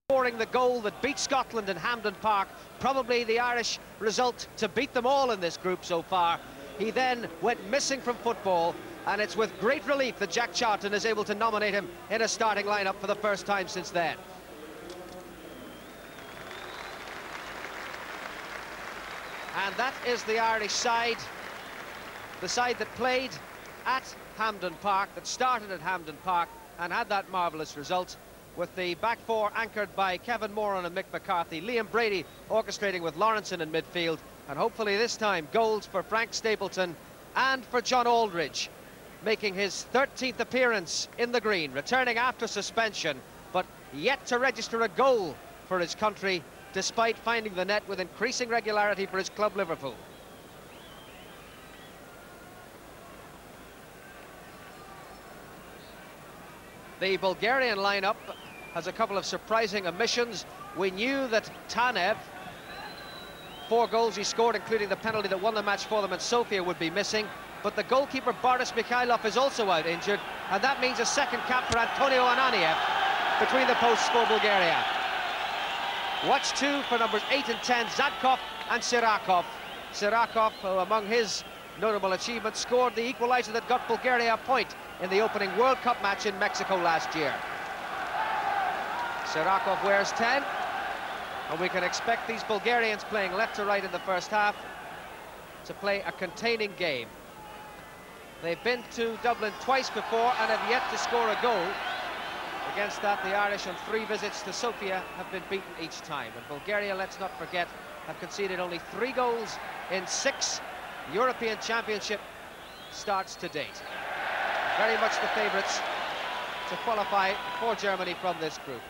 scoring the goal that beat Scotland in Hampden Park, probably the Irish result to beat them all in this group so far. He then went missing from football, and it's with great relief that Jack Charlton is able to nominate him in a starting lineup for the first time since then. And that is the Irish side, the side that played at Hampden Park, that started at Hampden Park and had that marvellous result, with the back four anchored by Kevin Moran and Mick McCarthy, Liam Brady orchestrating with Lawrenson in midfield, and hopefully this time goals for Frank Stapleton and for John Aldridge, making his 13th appearance in the green, returning after suspension, but yet to register a goal for his country, despite finding the net with increasing regularity for his club Liverpool. The Bulgarian lineup has a couple of surprising omissions. We knew that Tanev, 4 goals he scored, including the penalty that won the match for them in Sofia, would be missing. But the goalkeeper Boris Mikhailov is also out injured, and that means a second cap for Antonio Ananiev between the posts for Bulgaria. Watch too for numbers 8 and 10, Zadkov and Sirakov. Sirakov, who among his notable achievements scored the equaliser that got Bulgaria a point in the opening World Cup match in Mexico last year. Sirakov wears 10, and we can expect these Bulgarians playing left to right in the first half to play a containing game. They've been to Dublin twice before and have yet to score a goal. Against that, the Irish on 3 visits to Sofia have been beaten each time. And Bulgaria, let's not forget, have conceded only 3 goals in 6 European Championship starts to date. Very much the favourites to qualify for Germany from this group.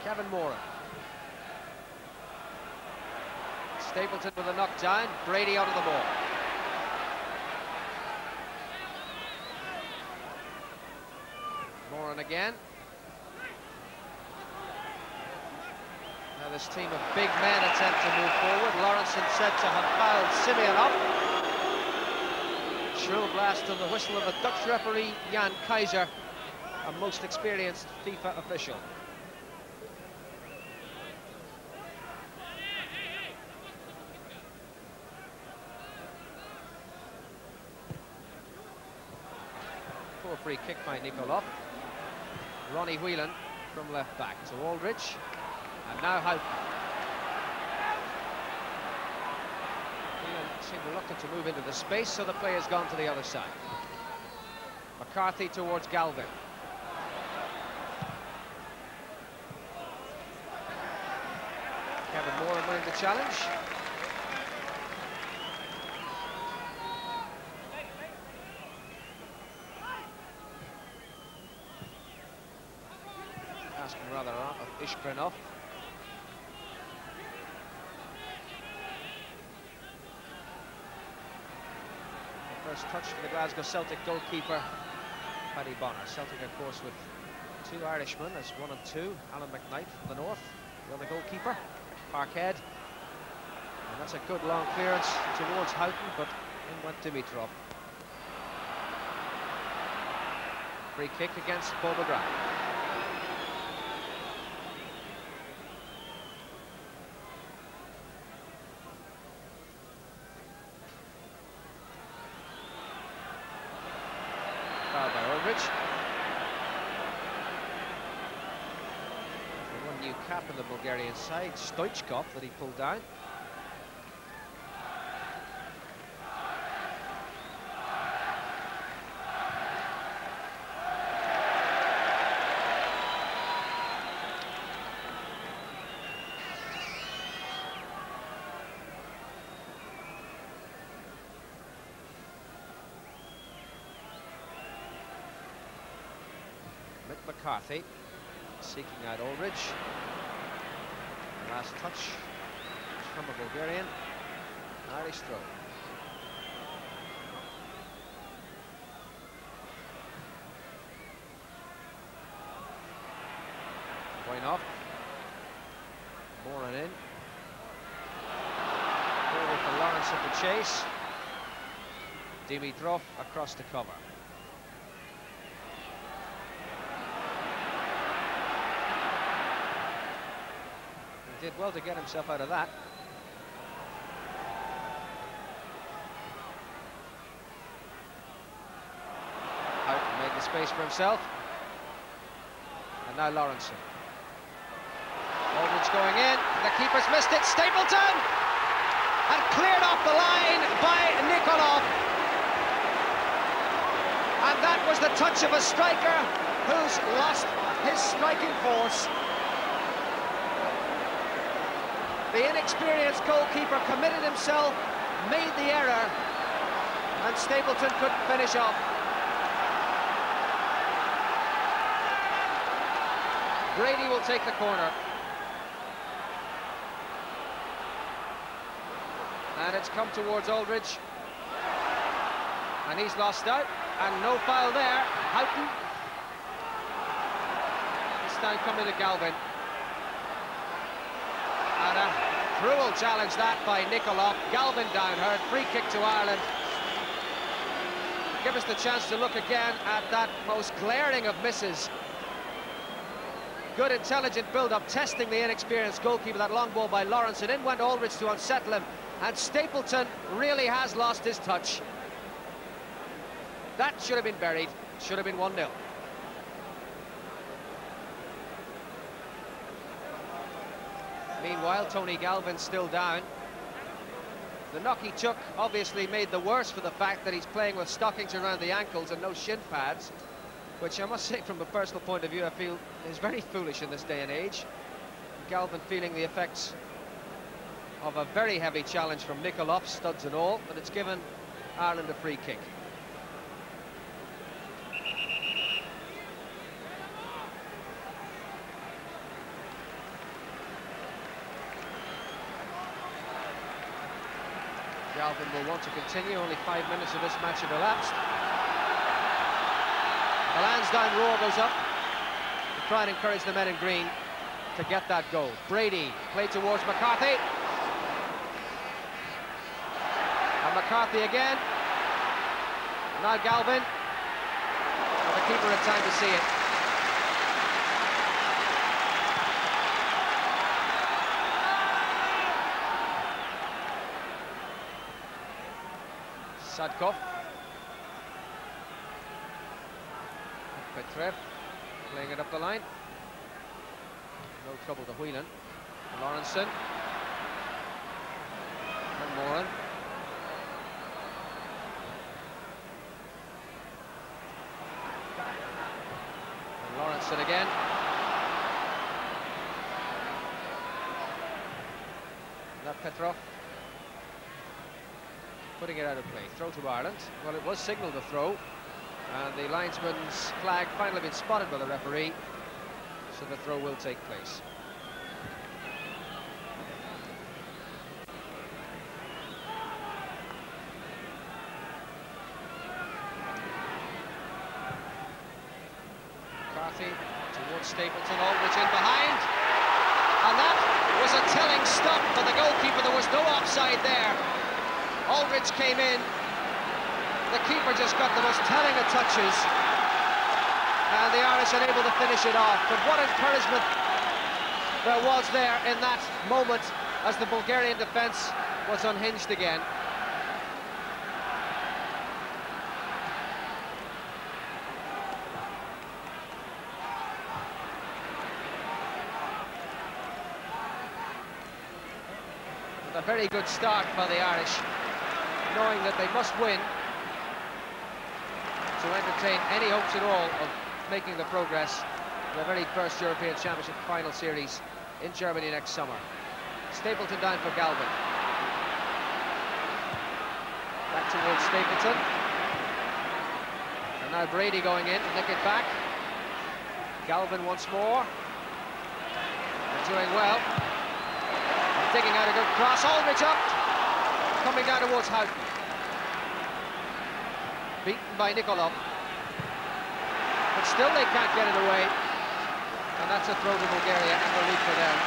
Kevin Moran. Stapleton with a knockdown, Brady out of the ball. Moran again. Now this team of big men attempt to move forward. Lawrenson said to have fouled Simeon up. Shrill blast on the whistle of the Dutch referee Jan Keizer, a most experienced FIFA official. Poor free kick by Nikolov. Ronnie Whelan from left back to Aldridge. And now Houghton. Whelan seemed reluctant to move into the space, so the play has gone to the other side. McCarthy towards Galvin. Kevin Moran winning the challenge. Asking rather of Ishgrenov. The first touch for the Glasgow Celtic goalkeeper, Paddy Bonner. Celtic, of course, with 2 Irishmen as 1 and 2. Alan McKnight from the north, the other goalkeeper, Parkhead. And that's a good long clearance towards Houghton, but in went Dimitrov. Free kick against Paul McGrath. Foul by Aldridge. The 1 new cap in the Bulgarian side, Stoichkov, that he pulled down. McCarthy seeking out Aldridge. Last touch from a Bulgarian. Irish throw. Going off. Moran in. Forward for Lawrence of the chase. Dimitrov across to cover. He did well to get himself out of that. Houghton made the space for himself. And now Lawrenson. Aldridge going in, the keeper's missed it, Stapleton! And cleared off the line by Nikolov. And that was the touch of a striker who's lost his striking force. The inexperienced goalkeeper committed himself, made the error, and Stapleton couldn't finish off. Brady will take the corner. And it's come towards Aldridge. And he's lost out. And no foul there. Houghton. This time coming to Galvin. And a cruel challenge that by Nikolov. Galvin down hurt. Free kick to Ireland. Give us the chance to look again at that most glaring of misses. Good intelligent build-up, testing the inexperienced goalkeeper. That long ball by Lawrence, and in went Aldridge to unsettle him. And Stapleton really has lost his touch. That should have been buried. Should have been 1-0. Meanwhile, Tony Galvin's still down. The knock he took obviously made the worse for the fact that he's playing with stockings around the ankles and no shin pads, which I must say, from a personal point of view, I feel is very foolish in this day and age. Galvin feeling the effects of a very heavy challenge from Nikolov, studs and all, but it's given Ireland a free kick. Galvin will want to continue, only 5 minutes of this match have elapsed. The Lansdowne roar goes up to try and encourage the men in green to get that goal. Brady played towards McCarthy. And McCarthy again. Now Galvin. But the keeper had time to see it. Sadkov. Petrev playing it up the line. No trouble to Whelan. Lawrenson. And Moran. And Lawrenson again. That Petrov. Putting it out of play. Throw to Ireland. Well, it was signalled a throw. And the linesman's flag finally been spotted by the referee, so the throw will take place. McCarthy towards Stapleton, Aldridge in behind. And that was a telling stop for the goalkeeper. There was no offside there. Aldridge came in. The keeper just got the most telling of touches, and the Irish unable to finish it off. But what encouragement there was there in that moment as the Bulgarian defence was unhinged again. With a very good start by the Irish, knowing that they must win to entertain any hopes at all of making the progress to the very first European Championship final series in Germany next summer. Stapleton down for Galvin. Back towards Stapleton. And now Brady going in to nick it back. Galvin once more. They're doing well. Digging out a good cross. Aldridge up. Coming down towards Houghton. Beaten by Nikolov. But still they can't get it away. And that's a throw to Bulgaria and a lead for them.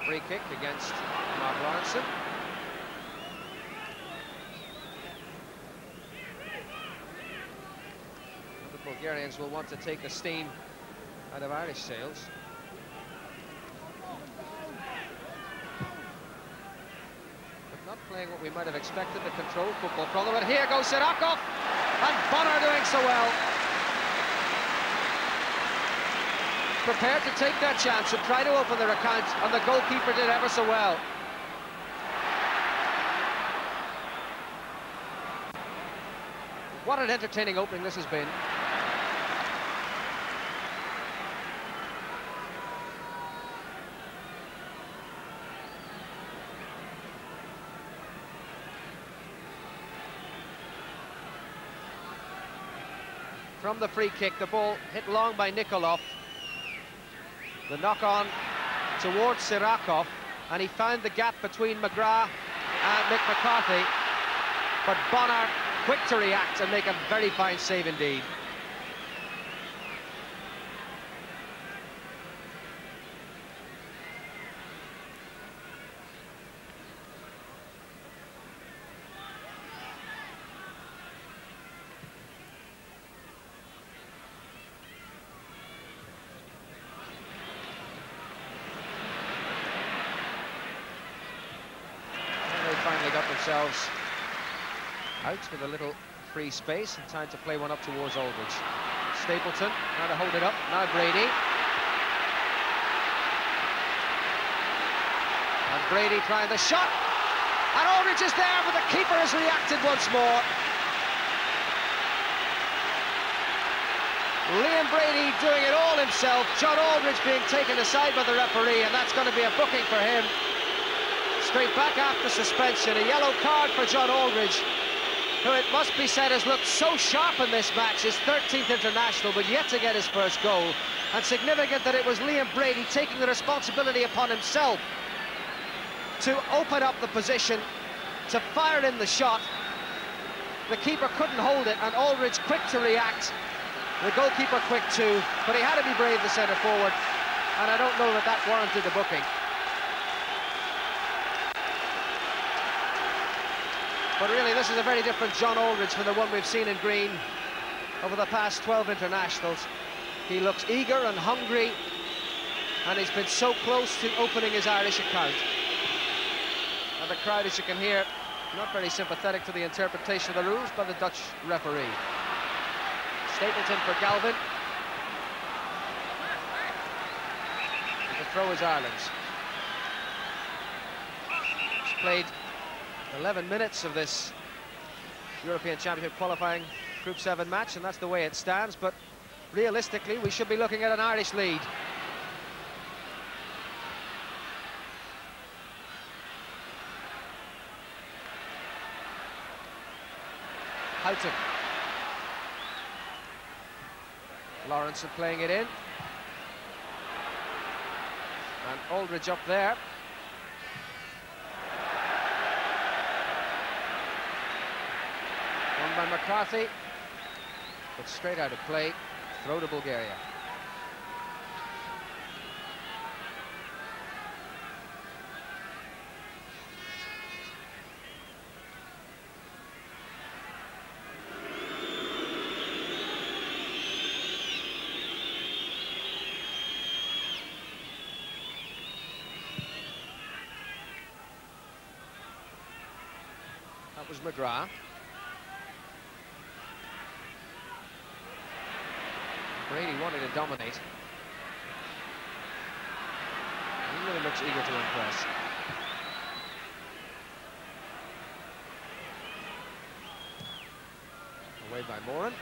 free kick against Mark Lawrenson. And the Bulgarians will want to take the steam out of Irish sails. But not playing what we might have expected, the controlled football from them. And here goes Sirakov, and Bonner doing so well. Prepared to take their chance and try to open their account, and the goalkeeper did ever so well. What an entertaining opening this has been. From the free kick, the ball hit long by Nikolov. The knock-on towards Sirakov, and he found the gap between McGrath and Mick McCarthy. But Bonner, quick to react and make a very fine save indeed. Finally got themselves out with a little free space and time to play one up towards Aldridge. Stapleton now to hold it up, now Brady. And Brady trying the shot, and Aldridge is there, but the keeper has reacted once more. Liam Brady doing it all himself, John Aldridge being taken aside by the referee, and that's going to be a booking for him. Straight back after suspension, a yellow card for John Aldridge, who it must be said has looked so sharp in this match, his 13th international, but yet to get his first goal. And significant that it was Liam Brady taking the responsibility upon himself to open up the position, to fire in the shot. The keeper couldn't hold it, and Aldridge quick to react. The goalkeeper quick too, but he had to be brave, the centre forward, and I don't know that that warranted the booking. But really, this is a very different John Aldridge from the one we've seen in green over the past 12 internationals. He looks eager and hungry, and he's been so close to opening his Irish account. And the crowd, as you can hear, not very sympathetic to the interpretation of the rules by the Dutch referee. Stapleton for Galvin. And the throw is Ireland's. He's played 11 minutes of this European Championship qualifying Group 7 match, and that's the way it stands, but realistically we should be looking at an Irish lead. Houghton. Lawrenson playing it in. And Aldridge up there. Won by McCarthy, but straight out of play, throw to Bulgaria. That was McGrath. Brady wanted to dominate. He really looks eager to impress. Away by Moran.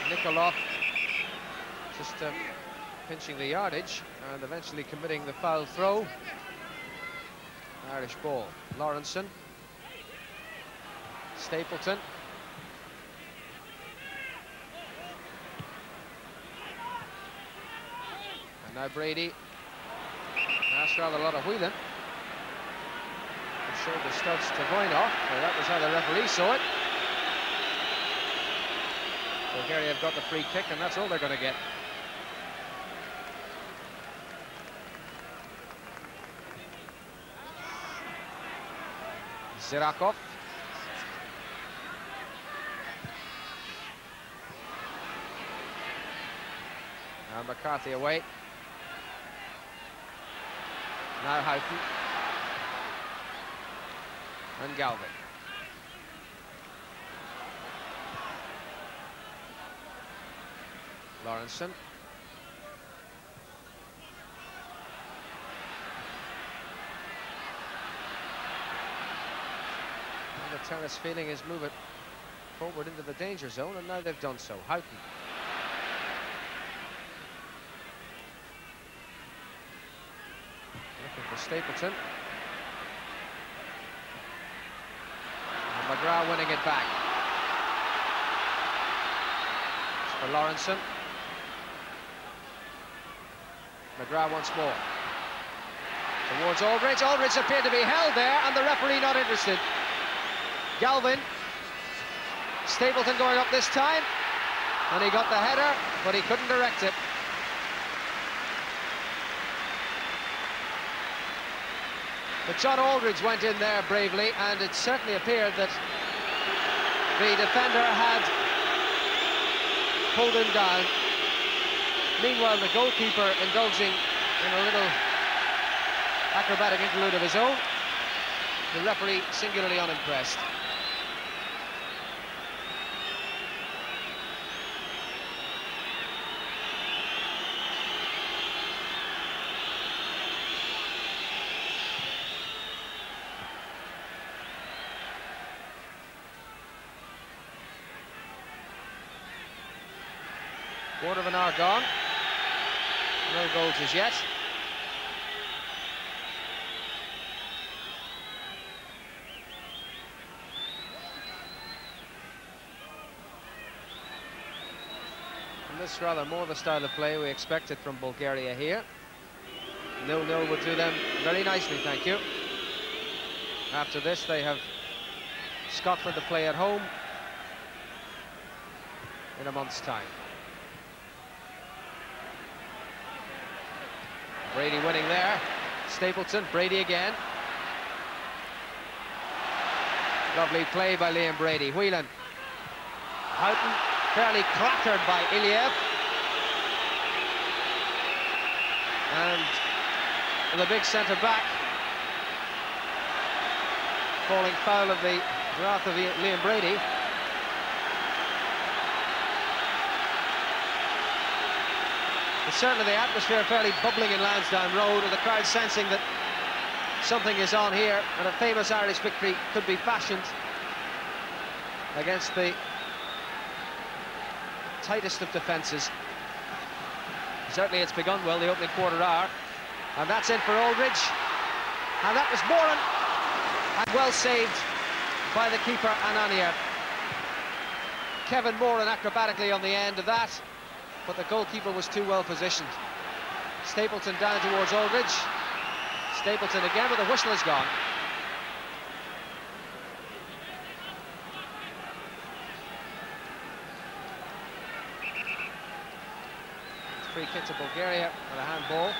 Nikolov just pinching the yardage and eventually committing the foul throw. Irish ball. Lawrenson. Stapleton. And now Brady. That's rather a lot of wheeling. It showed the studs to Voinov, so that was how the referee saw it. Bulgaria have got the free kick, and that's all they're going to get. Zirakov. And McCarthy away. Now Houghton. And Galvin. Lawrenson. And the tennis feeling is moving forward into the danger zone, and now they've done so. Houghton. Looking for Stapleton. And McGrath winning it back. It's for Lawrenson. McGrath once more. Towards Aldridge. Aldridge appeared to be held there, and the referee not interested. Galvin. Stapleton going up this time. And he got the header, but he couldn't direct it. But John Aldridge went in there bravely, and it certainly appeared that the defender had pulled him down. Meanwhile, the goalkeeper indulging in a little acrobatic interlude of his own. The referee singularly unimpressed. Quarter of an hour gone. No goals as yet. And this is rather more the style of play we expected from Bulgaria here. 0-0 would do them very nicely, thank you. After this, they have Scotland to play at home in a month's time. Brady winning there. Stapleton, Brady again. Lovely play by Liam Brady. Whelan. Houghton fairly clattered by Iliev. And the big centre-back falling foul of the wrath of Liam Brady. But certainly the atmosphere fairly bubbling in Lansdowne Road, and the crowd sensing that something is on here, and a famous Irish victory could be fashioned against the tightest of defences. Certainly it's begun well, the opening quarter hour, and that's in for Aldridge, and that was Moran, and well saved by the keeper Anania. Kevin Moran acrobatically on the end of that, but the goalkeeper was too well positioned. Stapleton down towards Aldridge. Stapleton again, but the whistle is gone. Free kick to Bulgaria and a handball.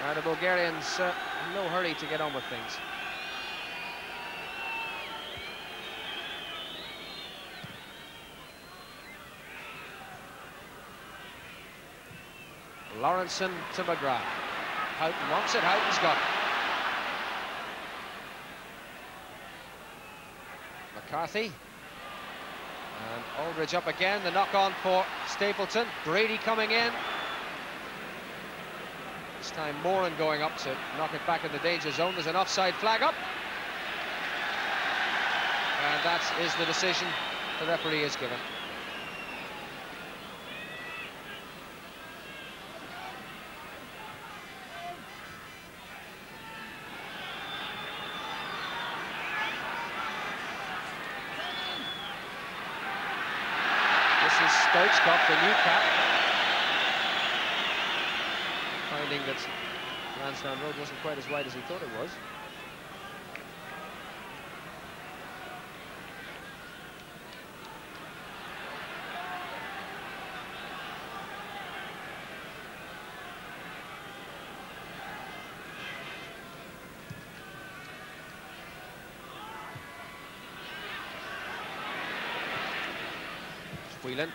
Now the Bulgarians in no hurry to get on with things. Lawrenson to McGrath. Houghton wants it, Houghton's got it. McCarthy. And Aldridge up again, the knock-on for Stapleton. Brady coming in. This time Moran going up to knock it back in the danger zone. There's an offside flag up. And that is the decision the referee has given. Stoichkov, the new cap, finding that Lansdowne Road wasn't quite as wide as he thought it was. Whelan.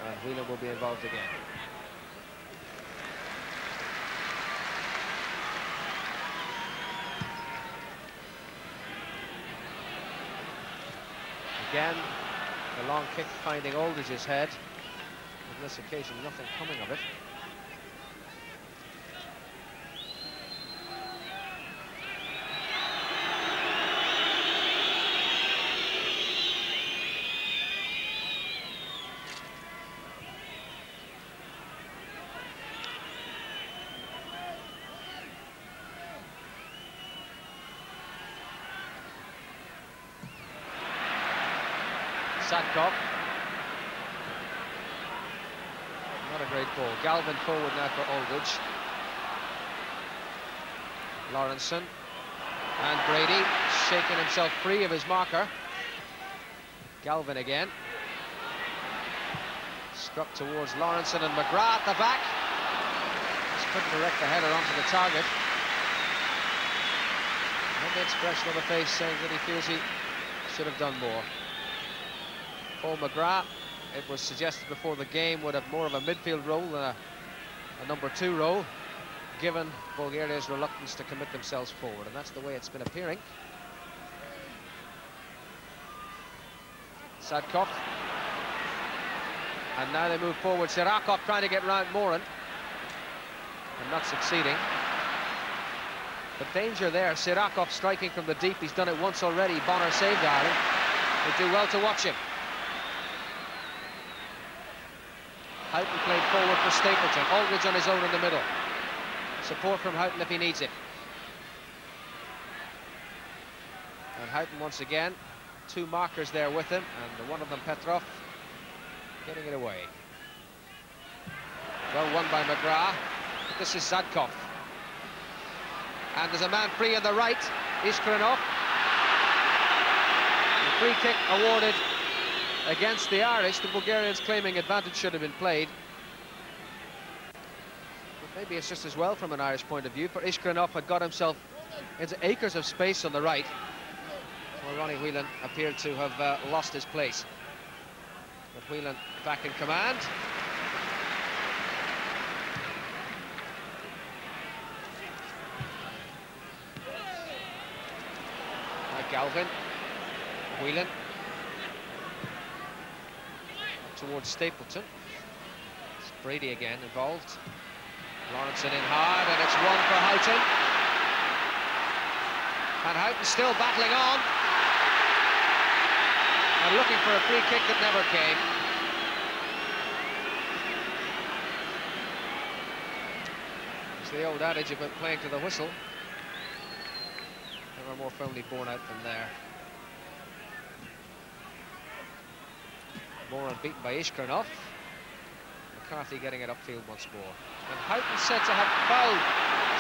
And Whelan will be involved again. Again, the long kick finding Aldridge's head. On this occasion, nothing coming of it. Sadkov. Not a great ball. Galvin forward now for Aldridge. Lawrenson. And Brady shaking himself free of his marker. Galvin again. Struck towards Lawrenson and McGrath at the back. Just couldn't direct the header onto the target. And the expression on the face saying that he feels he should have done more. Paul McGrath, it was suggested before the game, would have more of a midfield role than a number 2 role, given Bulgaria's reluctance to commit themselves forward, and that's the way it's been appearing. Sadkov. And now they move forward. Sirakov trying to get round Moran, and not succeeding. But danger there. Sirakov striking from the deep. He's done it once already. Bonner saved Ireland. They do well to watch him. Houghton played forward for Stapleton. Aldridge on his own in the middle. Support from Houghton if he needs it. And Houghton once again. 2 markers there with him, and one of them, Petrov, getting it away. Well won by McGrath. This is Sadkov. And there's a man free on the right. Ishkrenov. The free kick awarded against the Irish. The Bulgarians claiming advantage should have been played. But maybe it's just as well from an Irish point of view, for Ishkrenov had got himself into acres of space on the right, while Ronnie Whelan appeared to have lost his place. But Whelan back in command. Galvin. Whelan. Towards Stapleton. It's Brady again involved. Lawrenson in hard, and it's one for Houghton. And Houghton still battling on. And looking for a free kick that never came. It's the old adage about playing to the whistle. Never more firmly borne out than there. Moran beaten by Ishkrenov. McCarthy getting it upfield once more. And Houghton said to have fouled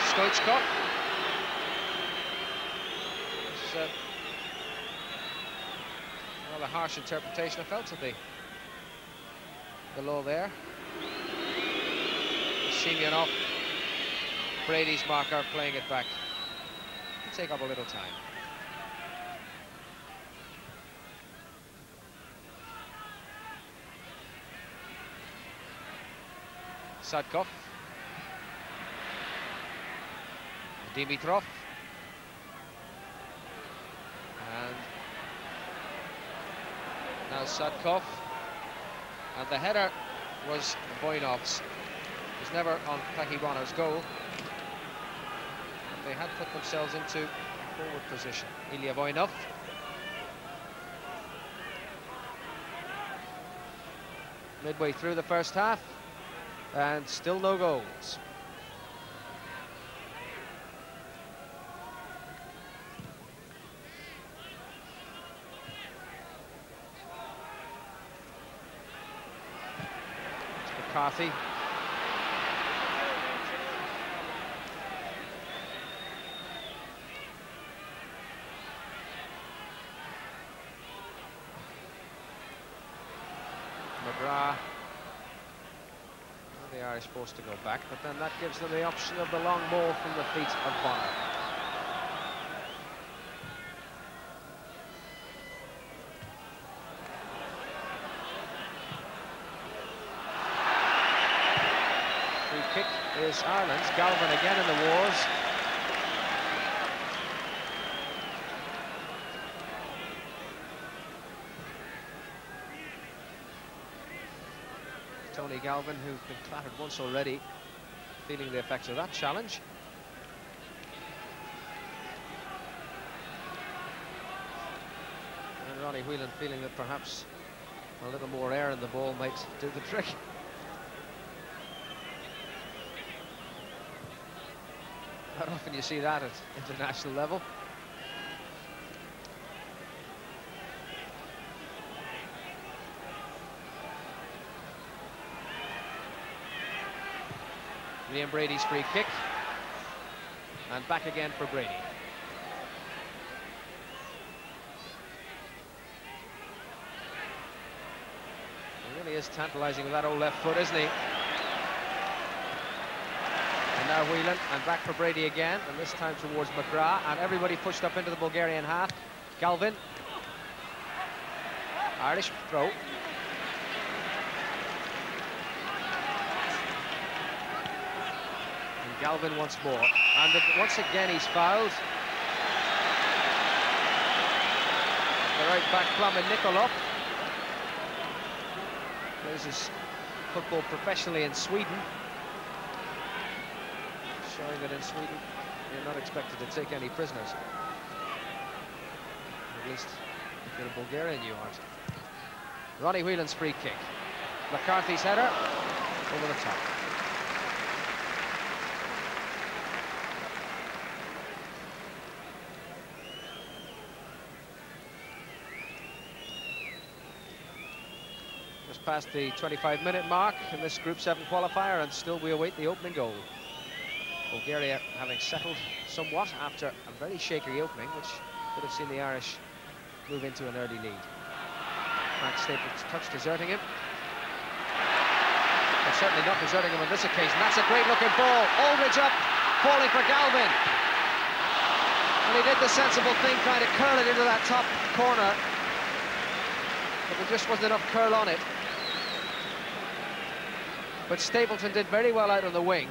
Stoichkov. This is a rather harsh interpretation, I felt, of the law there. Semyonov, Brady's marker, playing it back. It'll take up a little time. Sadkov. Dimitrov. And now Sadkov. And the header was Voinov's. It was never on Paki Bonner's goal. But they had put themselves into forward position. Ilya Voinov. Midway through the first half. And still no goals. McCarthy. McGrath. Well, the Irish forced to go back, but then that gives them the option of the long ball from the feet of Bonner. Free kick is Ireland's. Galvin again in the wars. Tony Galvin, who's been clattered once already, feeling the effects of that challenge. And Ronnie Whelan feeling that perhaps a little more air in the ball might do the trick. Not often you see that at international level. Liam Brady's free kick, and back again for Brady. He really is tantalising with that old left foot, isn't he? And now Whelan, and back for Brady again, and this time towards McGrath, and everybody pushed up into the Bulgarian half. Galvin. Irish throw. Galvin once more, and once again he's fouled. The right back Plamen Nikolov plays his football professionally in Sweden, showing that in Sweden you're not expected to take any prisoners. At least if you're a Bulgarian you aren't. Ronnie Whelan's free kick. McCarthy's header over the top. Past the 25-minute mark in this Group 7 qualifier, and still we await the opening goal. Bulgaria having settled somewhat after a very shaky opening, which could have seen the Irish move into an early lead. Frank Stapleton's touch deserting him. But certainly not deserting him on this occasion. That's a great-looking ball. Aldridge up, falling for Galvin. And he did the sensible thing, trying to curl it into that top corner. But there just wasn't enough curl on it. But Stapleton did very well out on the wing.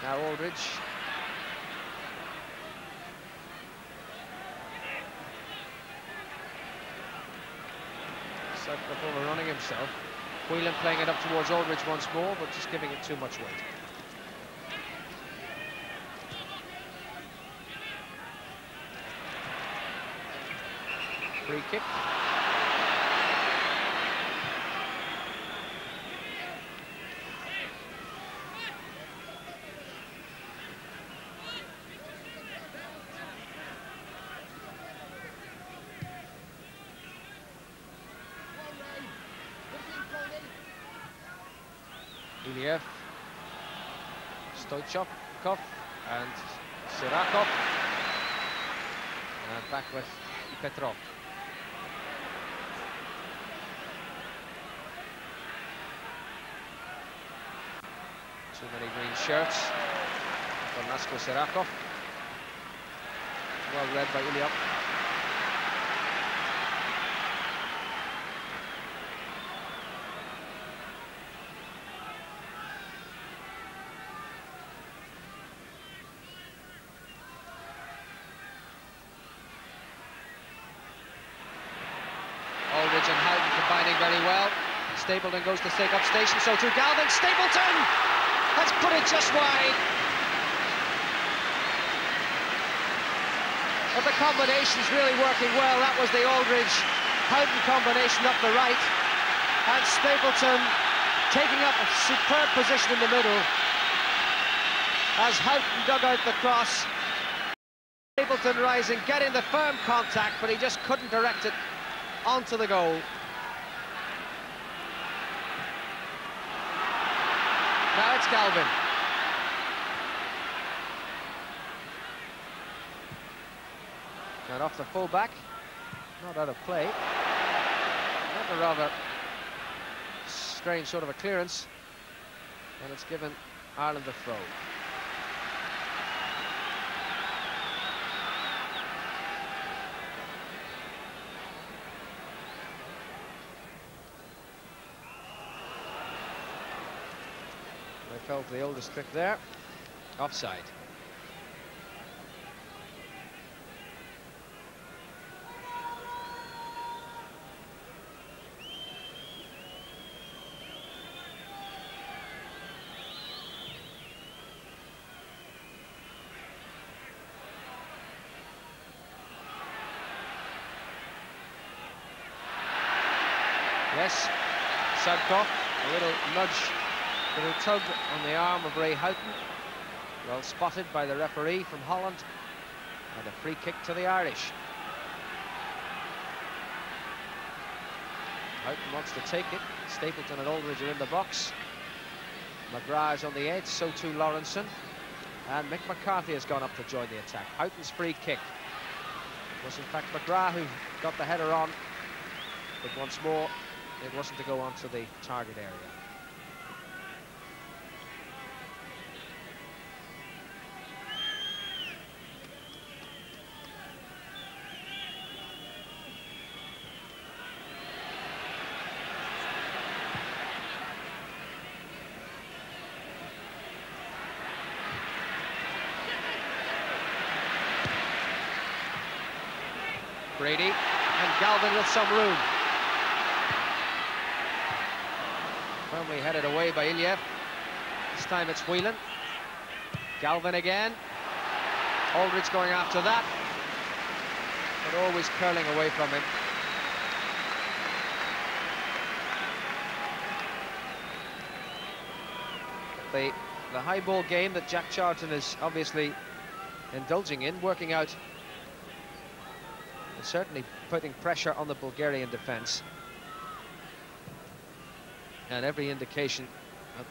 Now Aldridge. Sutcliffe overrunning himself. Whelan playing it up towards Aldridge once more, but just giving it too much weight. Free kick. Iliev, Stoichkov and Sirakov, and back with Petrov. Too many green shirts for Nasko Sirakov. Well read by Iliev. Aldridge and Houghton combining very well. Stapleton goes to take up station, so to Galvin. Stapleton has put it just wide. But the combination's really working well. That was the Aldridge-Houghton combination up the right. And Stapleton taking up a superb position in the middle as Houghton dug out the cross. Stapleton rising, getting the firm contact, but he just couldn't direct it onto the goal. Now it's Galvin. And off the full-back, not out of play. Not a rather strange sort of a clearance, and it's given Ireland the throw. They fell to the oldest trick there, offside. Yes, Sadkoff, a little nudge, a little tug on the arm of Ray Houghton. Well spotted by the referee from Holland. And a free kick to the Irish. Houghton wants to take it. Stapleton and Aldridge are in the box. McGrath is on the edge, so too Lawrenson. And Mick McCarthy has gone up to join the attack. Houghton's free kick. It was in fact McGrath who got the header on. But once more, it wasn't to go onto the target area. Brady and Galvin with some room. Firmly headed away by Iliev. This time it's Whelan. Galvin again. Aldridge going after that, but always curling away from him. The high ball game that Jack Charlton is obviously indulging in, working out, and certainly putting pressure on the Bulgarian defence. And every indication that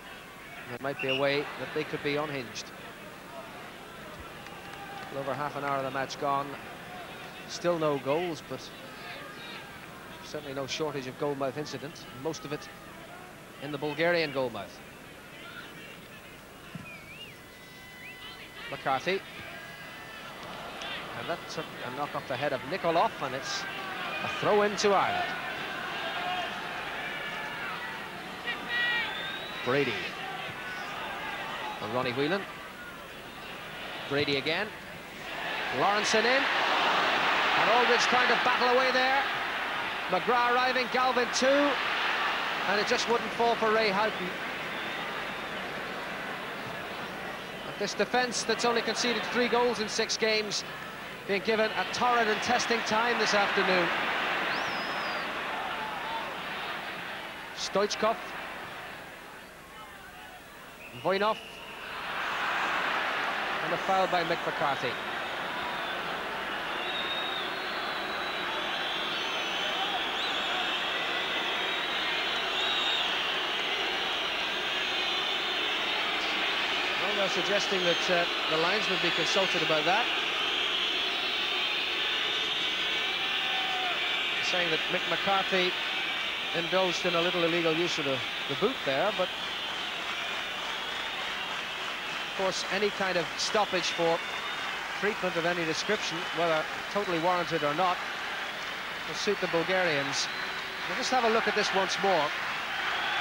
there might be a way that they could be unhinged. Over half an hour of the match gone. Still no goals, but certainly no shortage of goalmouth incident. Most of it in the Bulgarian goalmouth. McCarthy. And that took a knock off the head of Nikolov, and it's a throw in to Ireland. Brady. And Ronnie Whelan. Brady again. Lawrenson in. And Aldridge trying to battle away there. McGrath arriving, Galvin too. And it just wouldn't fall for Ray Houghton. But this defence that's only conceded 3 goals in 6 games being given a torrid and testing time this afternoon. Stoichkov. Voinov. And a foul by Mick McCarthy. Well, they're suggesting that the linesman be consulted about that. Saying that Mick McCarthy indulged in a little illegal use of the boot there, but of course any kind of stoppage for treatment of any description, whether totally warranted or not, will suit the Bulgarians. We'll just have a look at this once more,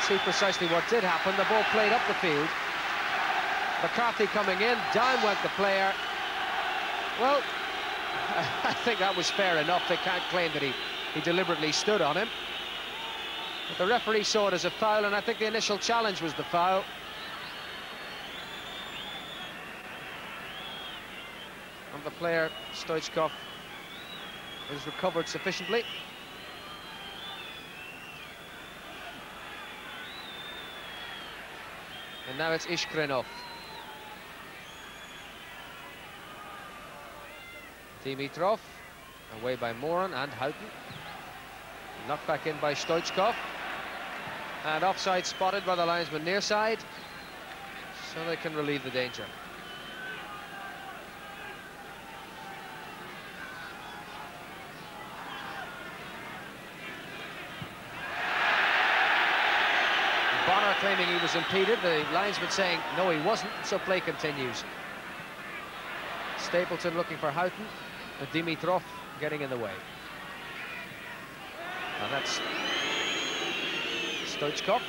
see precisely what did happen. The ball played up the field. McCarthy coming in, down went the player. Well, I think that was fair enough. They can't claim that he deliberately stood on him. But the referee saw it as a foul, and I think the initial challenge was the foul. And the player, Stoichkov, has recovered sufficiently. And now it's Ishkrenov. Dimitrov, away by Moran and Houghton. Knocked back in by Stoichkov. And offside spotted by the linesman near side, so they can relieve the danger. Bonner claiming he was impeded, the linesman saying no, he wasn't, so play continues. Stapleton looking for Houghton, and Dimitrov getting in the way. And that's Stoichkov.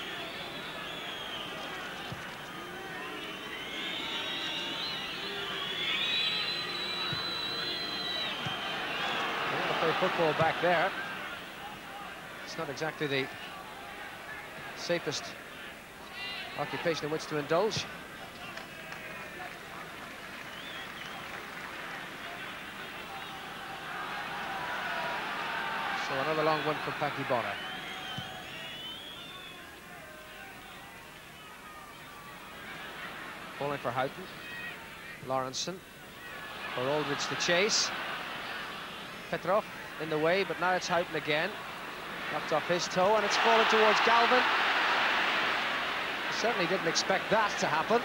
They want to play football back there. It's not exactly the safest occupation in which to indulge. So another long one from Paki Bonner. Falling for Houghton. Lawrenson. For Aldridge to chase. Petrov in the way, but now it's Houghton again. Knocked off his toe, and it's fallen towards Galvin. Certainly didn't expect that to happen.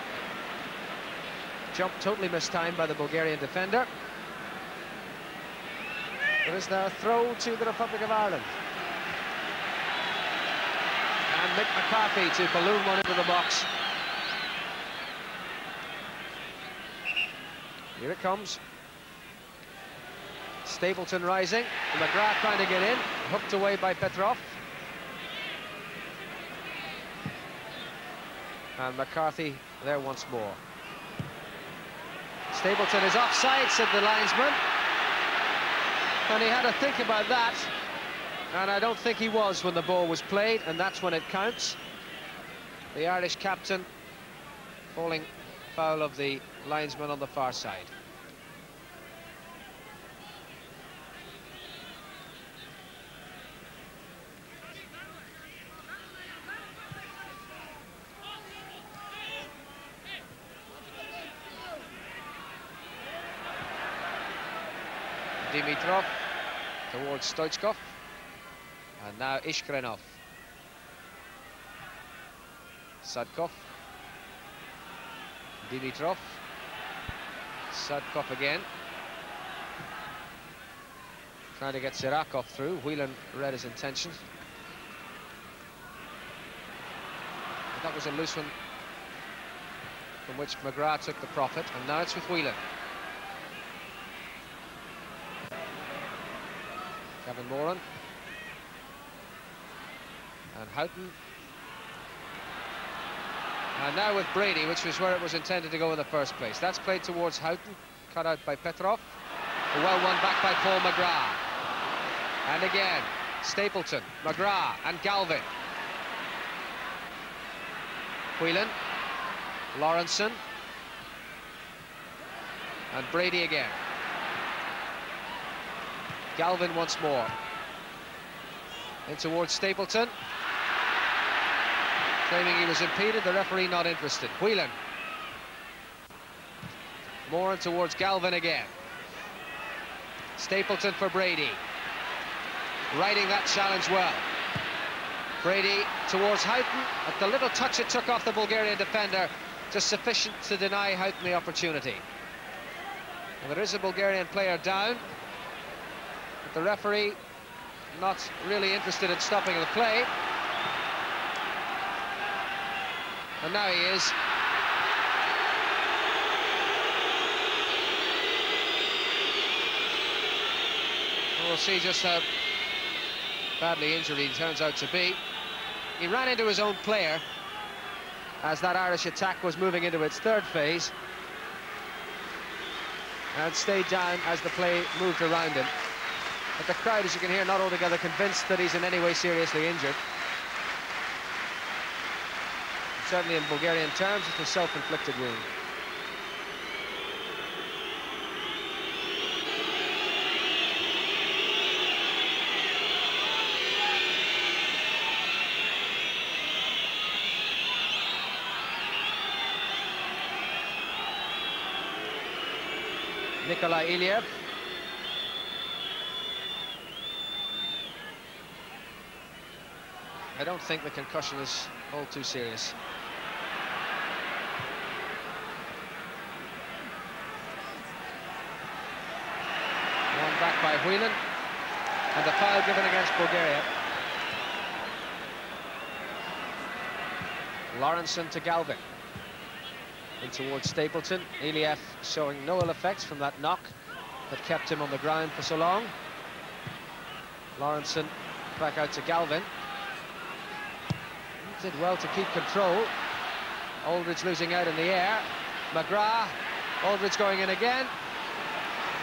Jump totally mistimed by the Bulgarian defender. There is now a throw to the Republic of Ireland. And Mick McCarthy to balloon one into the box. Here it comes. Stapleton rising. McGrath trying to get in. Hooked away by Petrov. And McCarthy there once more. Stapleton is offside, said the linesman. And he had to think about that. And I don't think he was when the ball was played, and that's when it counts. The Irish captain falling foul of the linesman on the far side. Dimitrov towards Stoichkov, and now Ishkrenov. Sadkov. Dimitrov. Sadkov again. Trying to get Sirakov through. Whelan read his intentions. But that was a loose one from which McGrath took the profit, and now it's with Whelan. Kevin Moran and Houghton, and now with Brady, which was where it was intended to go in the first place. That's played towards Houghton, cut out by Petrov. A well won back by Paul McGrath, and again Stapleton, McGrath and Galvin. Whelan, Lawrenson and Brady again. Galvin once more. In towards Stapleton. Claiming he was impeded, the referee not interested. Whelan. Moran towards Galvin again. Stapleton for Brady. Riding that challenge well. Brady towards Houghton. At the little touch it took off the Bulgarian defender, just sufficient to deny Houghton the opportunity. And there is a Bulgarian player down. The referee not really interested in stopping the play. And now he is. We'll see just how badly injured he turns out to be. He ran into his own player as that Irish attack was moving into its third phase, and stayed down as the play moved around him. But the crowd, as you can hear, not altogether convinced that he's in any way seriously injured. Certainly in Bulgarian terms, it's a self-inflicted wound. Nikolai Iliev. I don't think the concussion is all too serious. One back by Whelan, and the foul given against Bulgaria. Lawrenson to Galvin. In towards Stapleton. Iliev showing no ill effects from that knock that kept him on the ground for so long. Lawrenson back out to Galvin. He did well to keep control. Aldridge losing out in the air. McGrath, Aldridge going in again,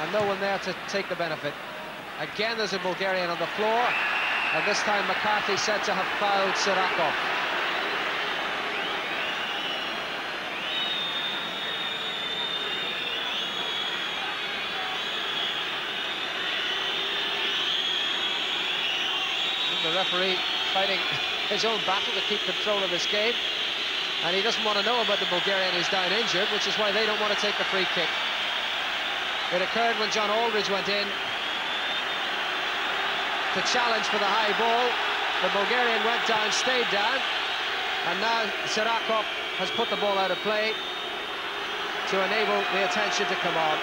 and no one there to take the benefit. Again there's a Bulgarian on the floor, and this time McCarthy said to have fouled Sirakov. The referee fighting his own battle to keep control of this game, and he doesn't want to know about the Bulgarian who's down injured, which is why they don't want to take the free kick. It occurred when John Aldridge went in to challenge for the high ball. The Bulgarian went down, stayed down, and now Sirakov has put the ball out of play to enable the attention to come on.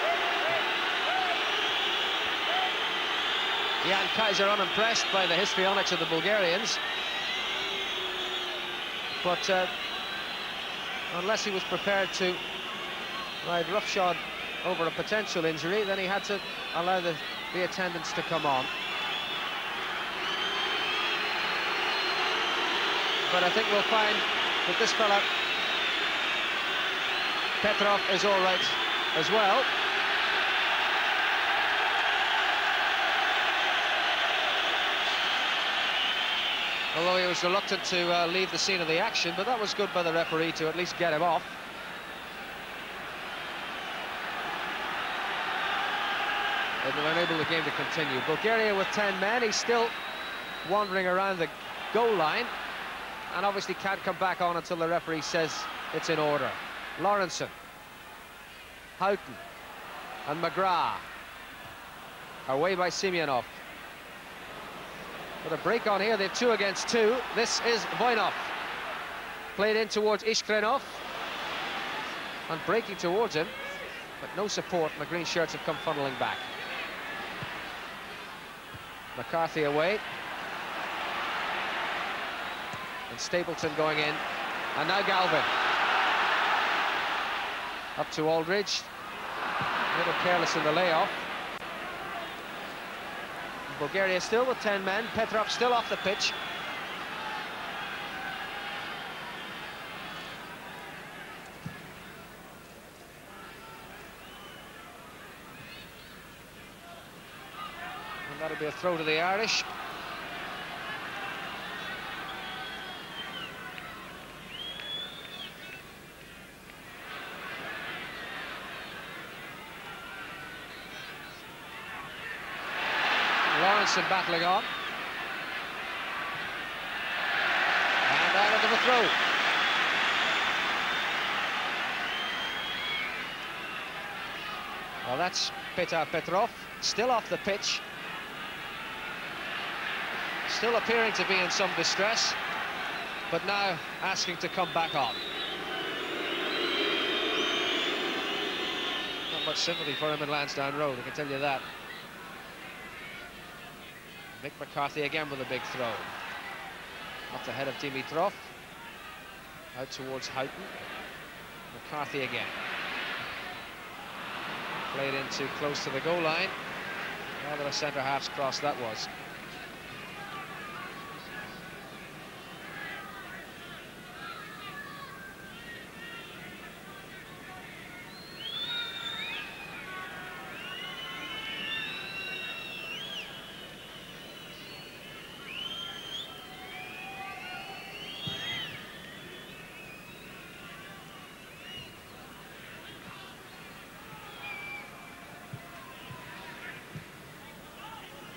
Jan Kaiser unimpressed by the histrionics of the Bulgarians, but unless he was prepared to ride roughshod over a potential injury, then he had to allow the attendants to come on. But I think we'll find that this fella Petrov is all right as well. Although he was reluctant to leave the scene of the action, but that was good by the referee to at least get him off. And will enable the game to continue. Bulgaria with 10 men, he's still wandering around the goal line, and obviously can't come back on until the referee says it's in order. Lawrenson, Houghton, and McGrath. Away by Semyonov. With a break on here, they've 2 against 2. This is Voinov. Played in towards Ishkrenov. And breaking towards him, but no support, and the green shirts have come funneling back. McCarthy away. And Stapleton going in. And now Galvin. Up to Aldridge. A little careless in the layoff. Bulgaria still with 10 men. Petrov still off the pitch. And that'll be a throw to the Irish. Lawrenson battling on. And out of the throw. Well, that's Petar Petrov, still off the pitch. Still appearing to be in some distress, but now asking to come back on. Not much sympathy for him in Lansdowne Road, I can tell you that. Mick McCarthy again with a big throw. Off the head of Dimitrov. Out towards Houghton. McCarthy again. Played in too close to the goal line. Rather a centre-half's cross that was.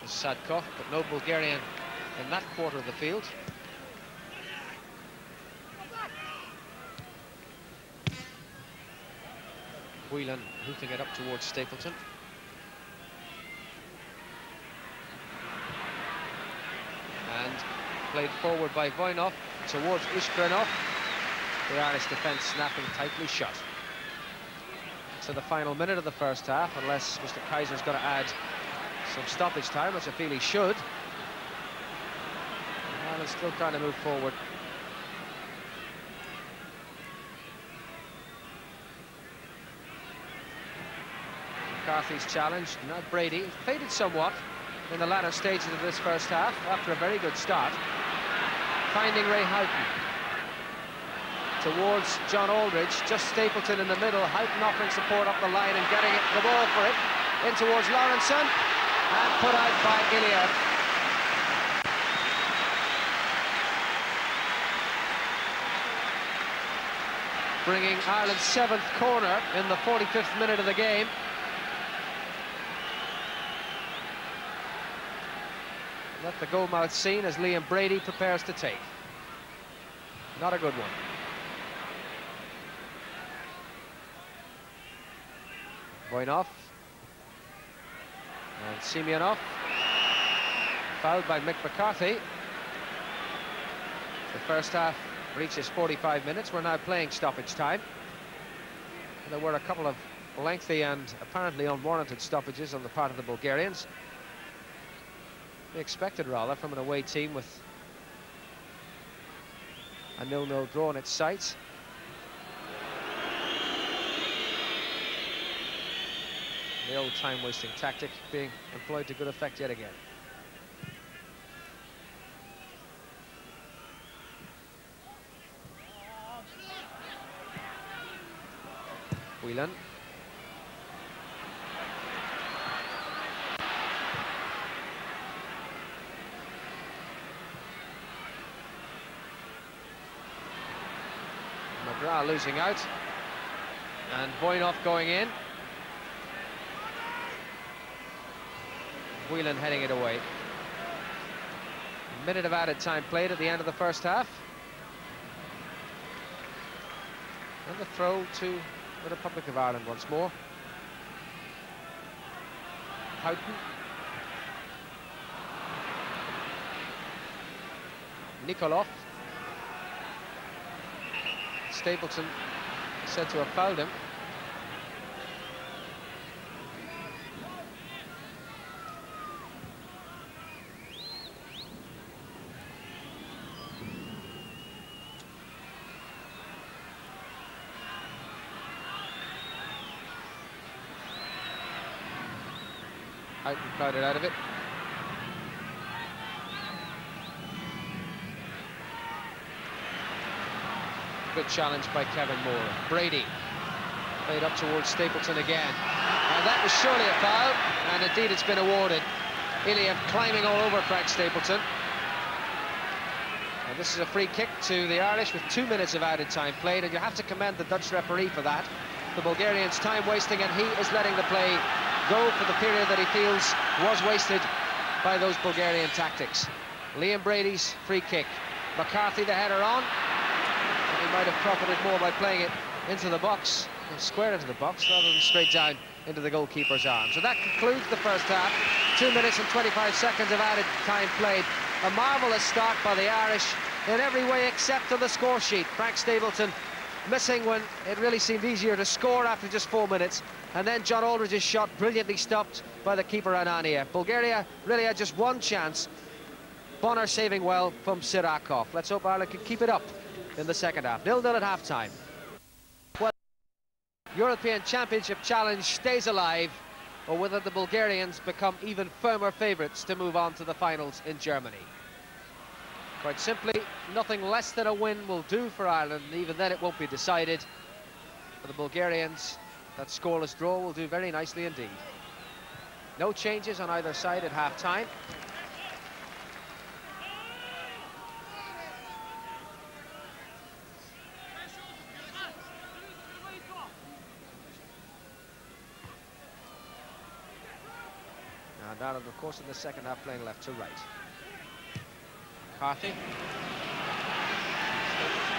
Sadkov, but no Bulgarian in that quarter of the field. Whelan hoofing it up towards Stapleton. And played forward by Voinov towards Ishgrenov. The Irish defence snapping tightly shut. To the final minute of the first half, unless Mr. Kaiser's going to add some stoppage time, which I feel he should. Ireland still trying to move forward. McCarthy's challenge. Now Brady faded somewhat in the latter stages of this first half after a very good start. Finding Ray Houghton towards John Aldridge, just Stapleton in the middle. Houghton offering support up the line and getting the ball for it in towards Lawrenson and put out by Iliev. Bringing Ireland's 7th corner in the 45th minute of the game. Let the goal mouth seen as Liam Brady prepares to take. Not a good one. Voinov. And Semyonov. Fouled by Mick McCarthy. The first half reaches 45 minutes. We're now playing stoppage time. There were a couple of lengthy and apparently unwarranted stoppages on the part of the Bulgarians. They expected, rather, from an away team with a 0-0 draw in its sights. The old time-wasting tactic being employed to good effect yet again. Whelan. McGrath losing out. And Voinov going in. Whelan heading it away. A minute of added time played at the end of the first half. And the throw to the Republic of Ireland once more. Houghton. Nikolov. Stapleton is said to have fouled him. Houghton crowded out of it. Good challenge by Kevin Moore. Brady played up towards Stapleton again. And that was surely a foul, and indeed it's been awarded. Iliev climbing all over Frank Stapleton. And this is a free kick to the Irish with 2 minutes of added time played, and you have to commend the Dutch referee for that. The Bulgarians time wasting, and he is letting the play go for the period that he feels was wasted by those Bulgarian tactics. Liam Brady's free kick. McCarthy the header on. He might have profited more by playing it into the box, square into the box, rather than straight down into the goalkeeper's arms. So that concludes the first half. 2 minutes and 25 seconds of added time played. A marvellous start by the Irish in every way except on the score sheet. Frank Stapleton missing when it really seemed easier to score after just 4 minutes. And then John Aldridge's shot brilliantly stopped by the keeper Anania. Bulgaria really had just one chance. Bonner saving well from Sirakov. Let's hope Ireland can keep it up in the second half. 0-0 at half-time. Well, European Championship challenge stays alive, or whether the Bulgarians become even firmer favourites to move on to the finals in Germany. Quite simply, nothing less than a win will do for Ireland, and even then it won't be decided. For the Bulgarians, that scoreless draw will do very nicely indeed. No changes on either side at half-time. And Ireland, of course, in the second half playing left to right. McCarthy.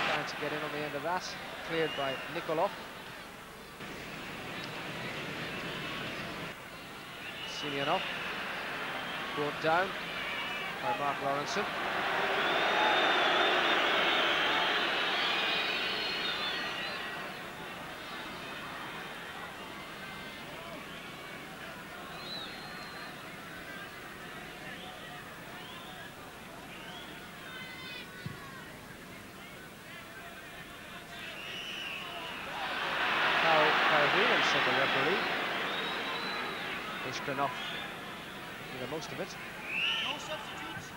Trying to get in on the end of that. Cleared by Nikolov. Simeonov. Brought down by Mark Lawrenson. The referee. Ishkranov did the most of it. No substitutes.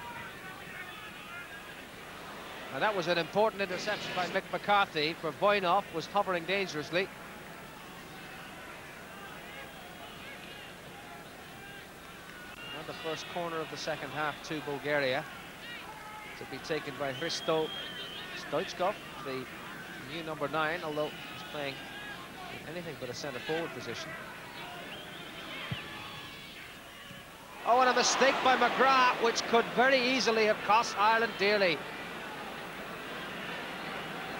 And that was an important interception by Mick McCarthy, for Voinov was hovering dangerously. And the first corner of the second half to Bulgaria, to be taken by Hristo Stoichkov, the new number 9, although he's playing anything but a centre forward position. Oh, and a mistake by McGrath, which could very easily have cost Ireland dearly.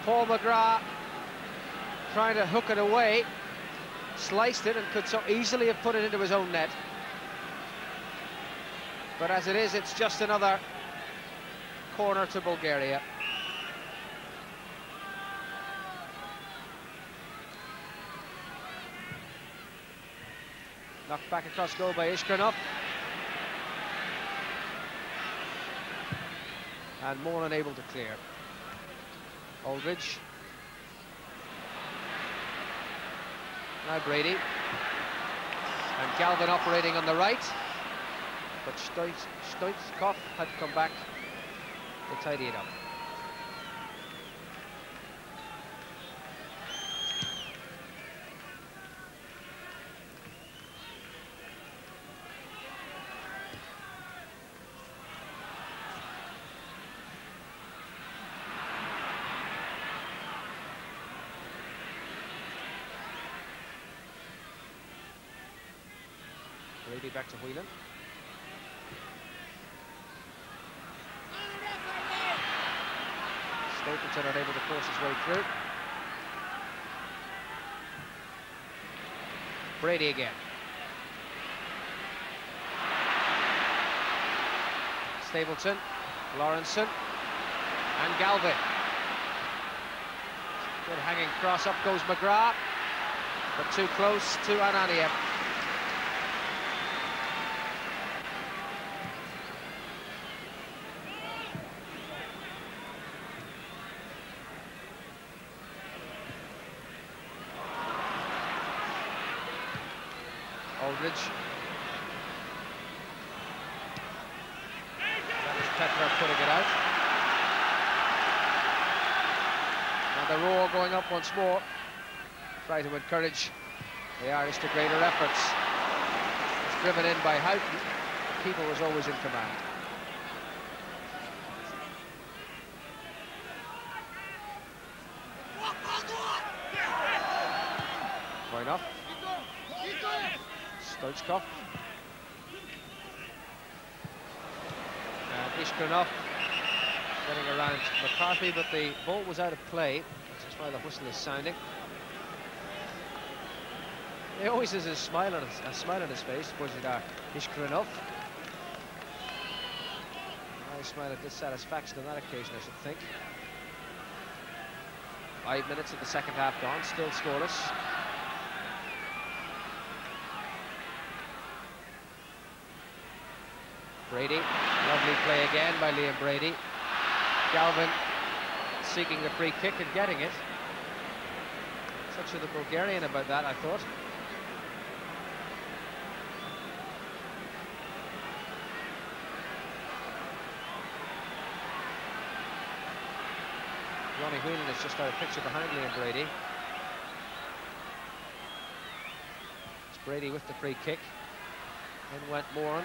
Paul McGrath trying to hook it away, sliced it, and could so easily have put it into his own net. But as it is, it's just another corner to Bulgaria. Knocked back across goal by Ishkranov. And more unable to clear. Aldridge. Now Brady. And Galvin operating on the right. But Stoichkov had come back to tidy it up. Brady back to Whelan. Stapleton unable to force his way through. Brady again. Stapleton, Lawrenson, and Galvin. Good hanging cross, up goes McGrath, but too close to Ananiev. Aldridge. That was Petrov putting it out. And the roar going up once more. Try to encourage the Irish to greater efforts. It's driven in by Houghton. The keeper was always in command. Voinov. Stoichkov. And Ishkranov getting around McCarthy, but the ball was out of play, which is why the whistle is sounding. He always has a smile on his face, Božidar Ishkranov. I smile at dissatisfaction on that occasion, I should think. 5 minutes of the second half gone, still scoreless. Brady, lovely play again by Liam Brady. Galvin seeking the free kick and getting it. Such a the Bulgarian about that, I thought. Ronnie Whelan is just out of picture behind Liam Brady. It's Brady with the free kick. In went Moran.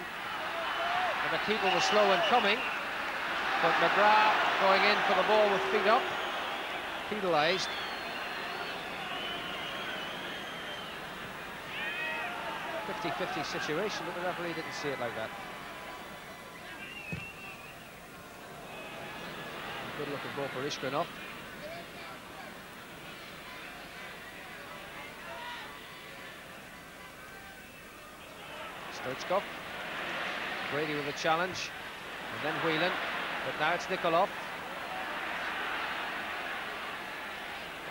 And the keeper was slow in coming, but McGrath going in for the ball with feet up, penalised. A 50-50 situation, but the referee didn't see it like that. Good looking ball for Ishkranov. Stoichkov. Brady with a challenge. And then Whelan. But now it's Nikolov.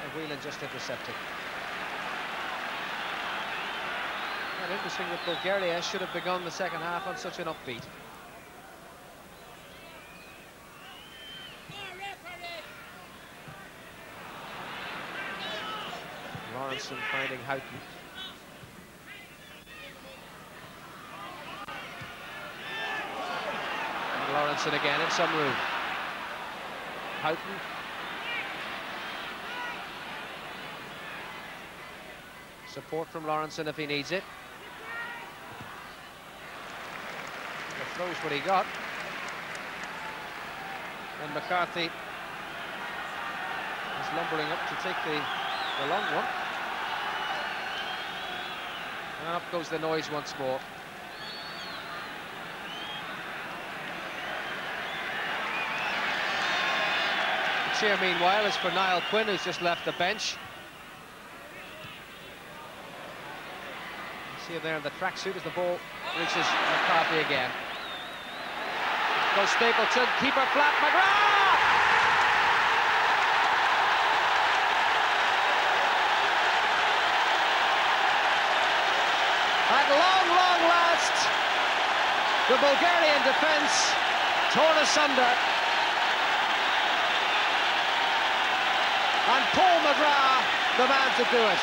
And Whelan just intercepting. And interesting that Bulgaria should have begun the second half on such an upbeat. Lawrenson finding Houghton. And Lawrenson again in some room. Houghton. Support from Lawrenson if he needs it. The throw's what he got. And McCarthy is lumbering up to take the long one. And up goes the noise once more. The cheer, meanwhile, is for Niall Quinn, who's just left the bench. You see him there in the tracksuit as the ball reaches McCarthy again. Goes Stapleton, keeper flat, McGrath! At long, long last, the Bulgarian defence torn asunder. And Paul McGrath, the man to do it.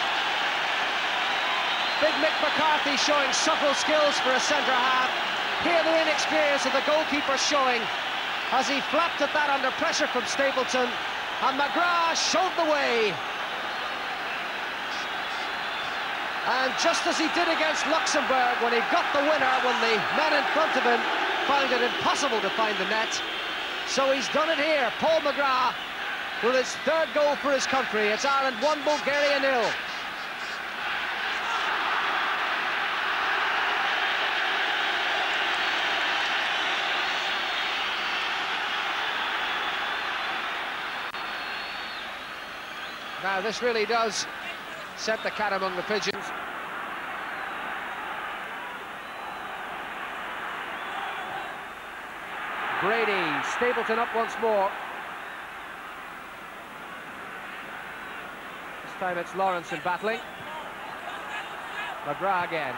Big Mick McCarthy showing subtle skills for a centre-half. Here the inexperience of the goalkeeper showing as he flapped at that under pressure from Stapleton. And McGrath showed the way. And just as he did against Luxembourg when he got the winner, when the men in front of him found it impossible to find the net, so he's done it here. Paul McGrath with his third goal for his country. It's Ireland 1, Bulgaria 0. Now this really does set the cat among the pigeons. Brady, Stapleton up once more. This time it's Lawrenson battling. McGrath again.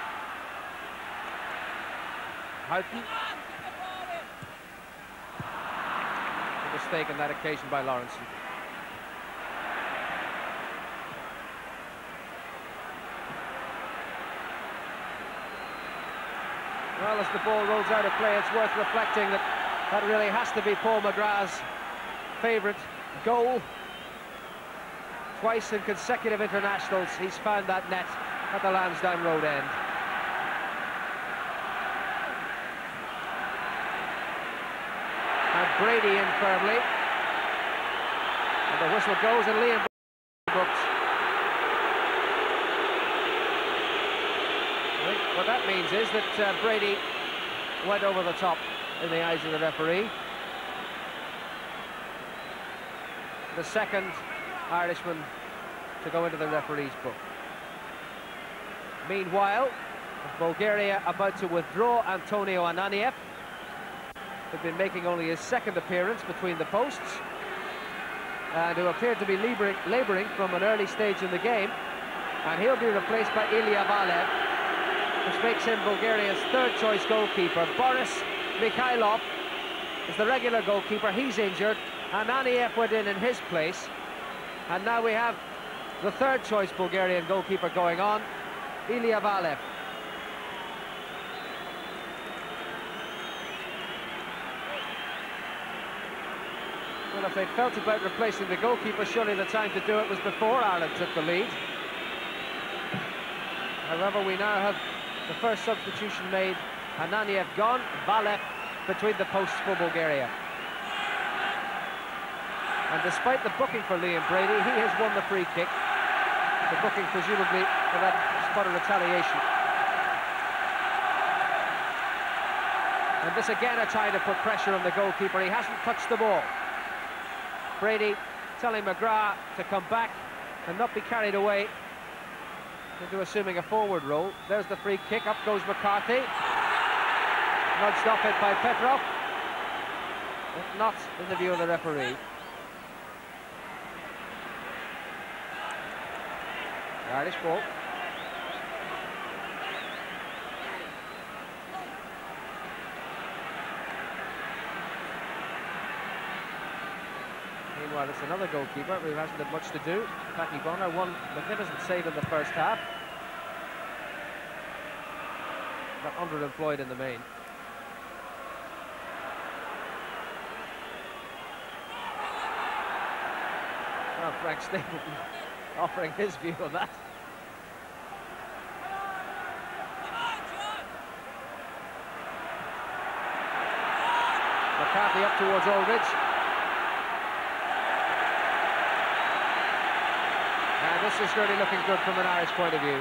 Houghton. A mistake on that occasion by Lawrenson. Well, as the ball rolls out of play, it's worth reflecting that that really has to be Paul McGrath's favourite goal. Twice in consecutive internationals, he's found that net at the Lansdowne Road end. And Brady in firmly. And the whistle goes and Liam booked. I think what that means is that Brady went over the top in the eyes of the referee. The second Irishman to go into the referee's book. Meanwhile, Bulgaria about to withdraw Antonio Ananiev, who'd been making only his second appearance between the posts, and who appeared to be labouring from an early stage in the game, and he'll be replaced by Ilya Valev, which makes him Bulgaria's third-choice goalkeeper. Boris Mikhailov is the regular goalkeeper. He's injured. Ananiev went in his place. And now we have the third-choice Bulgarian goalkeeper going on, Ilya Valev. Well, if they felt about replacing the goalkeeper, surely the time to do it was before Ireland took the lead. However, we now have the first substitution made. Ananiev gone, Valev between the posts for Bulgaria. And despite the booking for Liam Brady, he has won the free kick. The booking presumably for that spot of retaliation. And this again a try to put pressure on the goalkeeper. He hasn't touched the ball. Brady telling McGrath to come back and not be carried away into assuming a forward role. There's the free kick, up goes McCarthy. nudged off it by Petrov, but not in the view of the referee. The Irish ball. Meanwhile, it's another goalkeeper who hasn't had much to do. Patty Bonner, one magnificent save in the first half, but underemployed in the main. Oh, Frank Stapleton offering his view on that. McCarthy up towards Aldridge. And this is really looking good from an Irish point of view.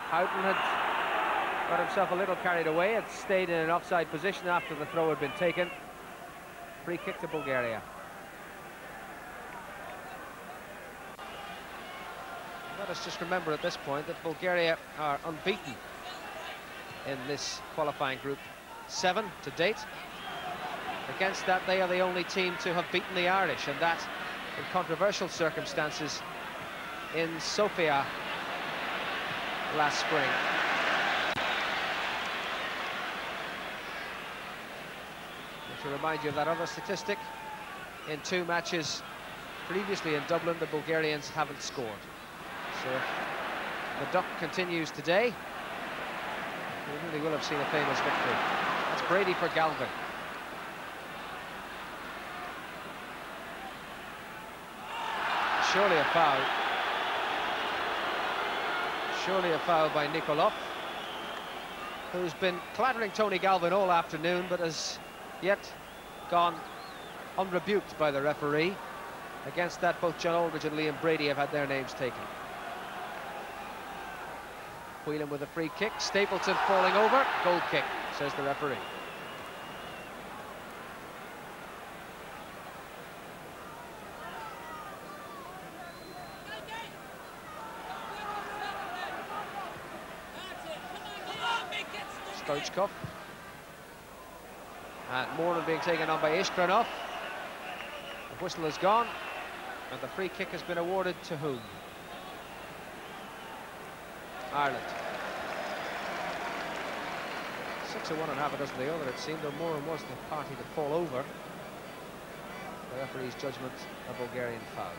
Houghton had got himself a little carried away, had stayed in an offside position after the throw had been taken. Free kick to Bulgaria. Let us just remember at this point that Bulgaria are unbeaten in this qualifying group 7 to date. Against that, they are the only team to have beaten the Irish, and that in controversial circumstances in Sofia last spring. To remind you of that other statistic, in 2 matches previously in Dublin, the Bulgarians haven't scored. So if the duck continues today, we really will have seen a famous victory. That's Brady for Galvin. Surely a foul. Surely a foul by Nikolov, who's been clattering Tony Galvin all afternoon, but has yet gone unrebuked by the referee. Against that, both John Aldridge and Liam Brady have had their names taken. Whelan with a free kick, Stapleton falling over, goal kick, says the referee. Stoichkov. And Moran being taken on by Ishkranov. The whistle has gone, and the free kick has been awarded to whom? Ireland. 6 of one and half a dozen the other, it seemed, though Moran was the party to fall over. The referee's judgment, a Bulgarian foul.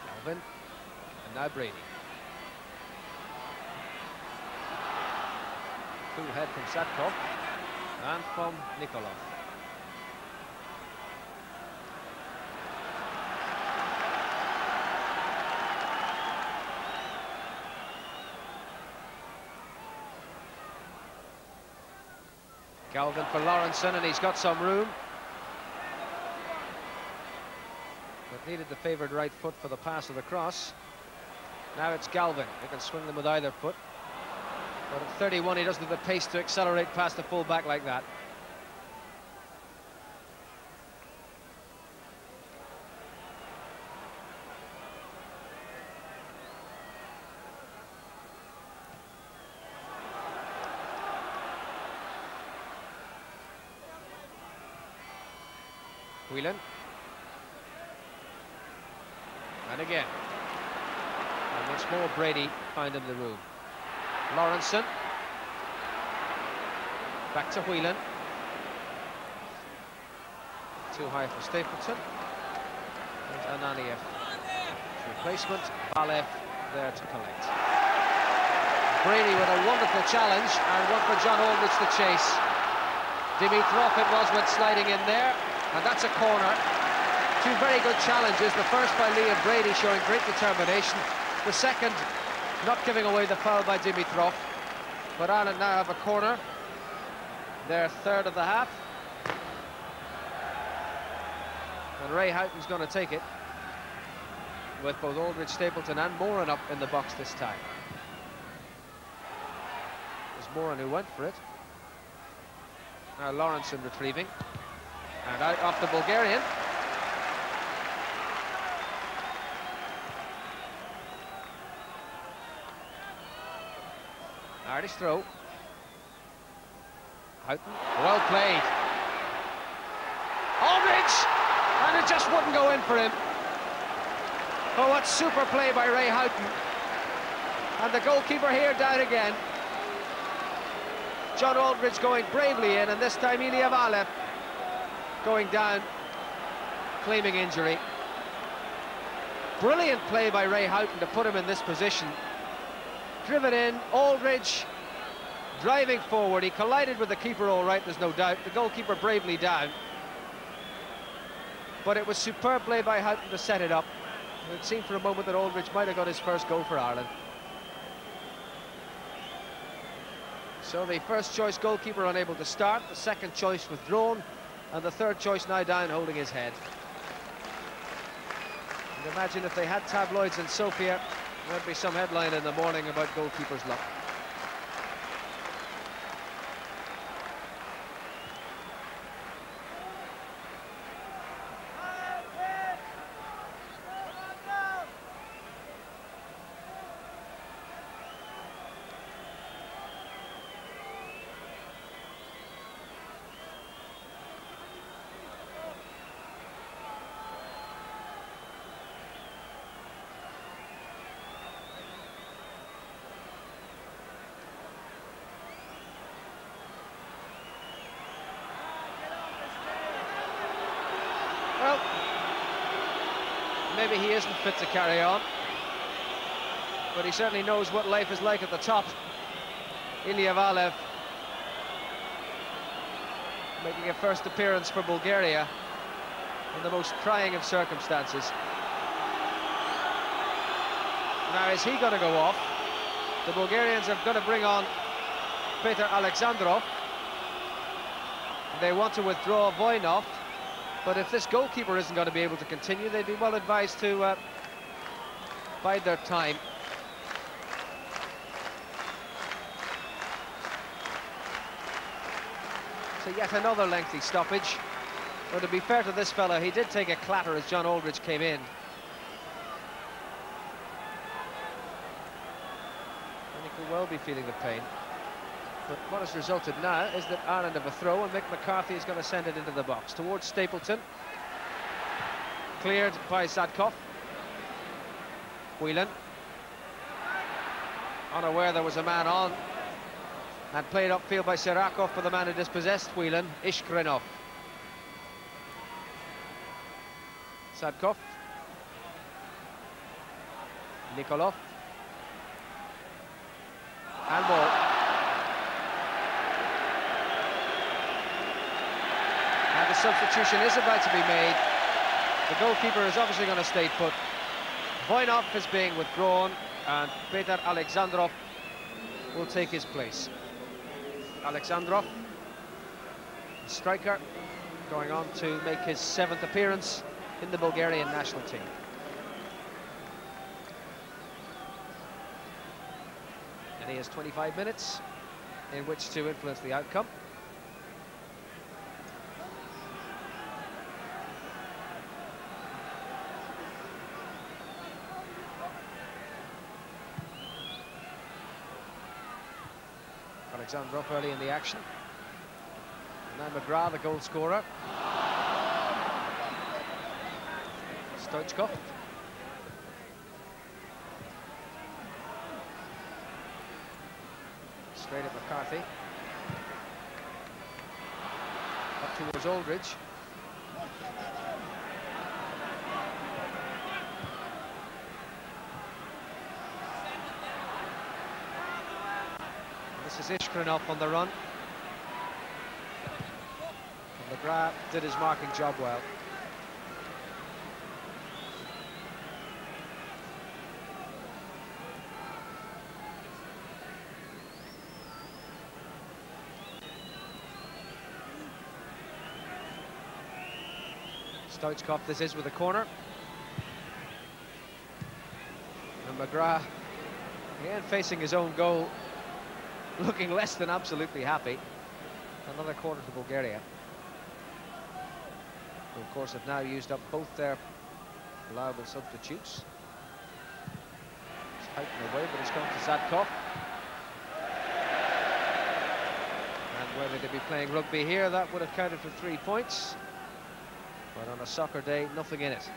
Galvin, and now Brady. Cool head from Satkov and from Nikolov. Galvin for Lawrenson, and he's got some room. But needed the favoured right foot for the pass of the cross. Now it's Galvin, who can swing them with either foot. But at 31, he doesn't have the pace to accelerate past the full-back like that. Whelan. And again. And once more, Brady finding the room. Lawrenson. Back to Whelan. Too high for Stapleton. And Ananiev. Replacement. Balev there to collect. Brady with a wonderful challenge, and one for John Aldridge to chase. Dimitrov it was, went sliding in there, and that's a corner. 2 very good challenges. The first by Liam Brady, showing great determination. The second, not giving away the foul by Dimitrov. But Ireland now have a corner. Their third of the half. And Ray Houghton's going to take it, with both Aldridge, Stapleton and Moran up in the box this time. It was Moran who went for it. Now Lawrenson retrieving. And out off the Bulgarian. Irish throw. Houghton, well played. Aldridge! And it just wouldn't go in for him. Oh, what super play by Ray Houghton. And the goalkeeper here down again. John Aldridge going bravely in, and this time Ilya Valev going down, claiming injury. Brilliant play by Ray Houghton to put him in this position. Driven in, Aldridge driving forward. He collided with the keeper all right, there's no doubt. The goalkeeper bravely down. But it was superb play by Houghton to set it up. It seemed for a moment that Aldridge might have got his first goal for Ireland. So the first choice goalkeeper unable to start, the second choice withdrawn, and the third choice now down holding his head. And imagine if they had tabloids in Sofia, there'd be some headline in the morning about goalkeepers' luck. Well, maybe he isn't fit to carry on, but he certainly knows what life is like at the top. Ilya Valev making a first appearance for Bulgaria in the most trying of circumstances. Now, is he going to go off? The Bulgarians are going to bring on Peter Alexandrov. They want to withdraw Voinov. But if this goalkeeper isn't going to be able to continue, they'd be well advised to bide their time. So yet another lengthy stoppage. But to be fair to this fellow, he did take a clatter as John Aldridge came in. And he could well be feeling the pain. But what has resulted now is that Ireland have a throw, and Mick McCarthy is going to send it into the box towards Stapleton. Cleared by Sadkov. Whelan. Unaware there was a man on. And played upfield by Sirakov for the man who dispossessed Whelan, Ishkrinov. Sadkov. Nikolov. Handball. And the substitution is about to be made. The goalkeeper is obviously going to stay put. Voinov is being withdrawn, and Peter Alexandrov will take his place. Alexandrov, the striker, going on to make his 7th appearance in the Bulgarian national team. And he has 25 minutes in which to influence the outcome. Alexandrov early in the action. Now McGrath, the goal scorer. Stoichkov. Straight at McCarthy. Up towards Aldridge. This is Ishkrinov on the run. And McGrath did his marking job well. Stoichkov, this is with a corner. And McGrath, again facing his own goal, looking less than absolutely happy. Another quarter to Bulgaria, who of course have now used up both their allowable substitutes. It's Houghton away, but it's gone to Zadkov. And whether they'd be playing rugby here, that would have counted for 3 points. But on a soccer day, nothing in it.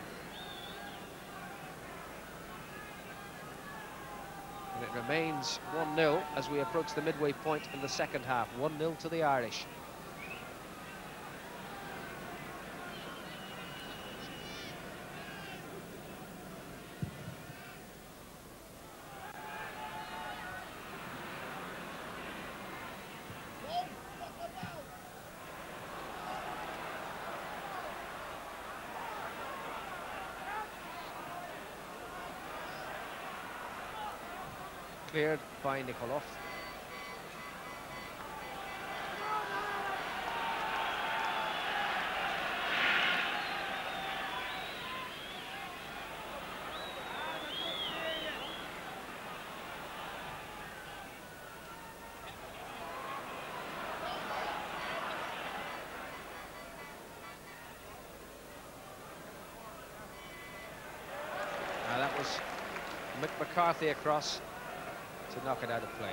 And it remains 1-0 as we approach the midway point in the second half. 1-0 to the Irish. Cleared by Nikolov. Now that was McCarthy across to knock it out of play.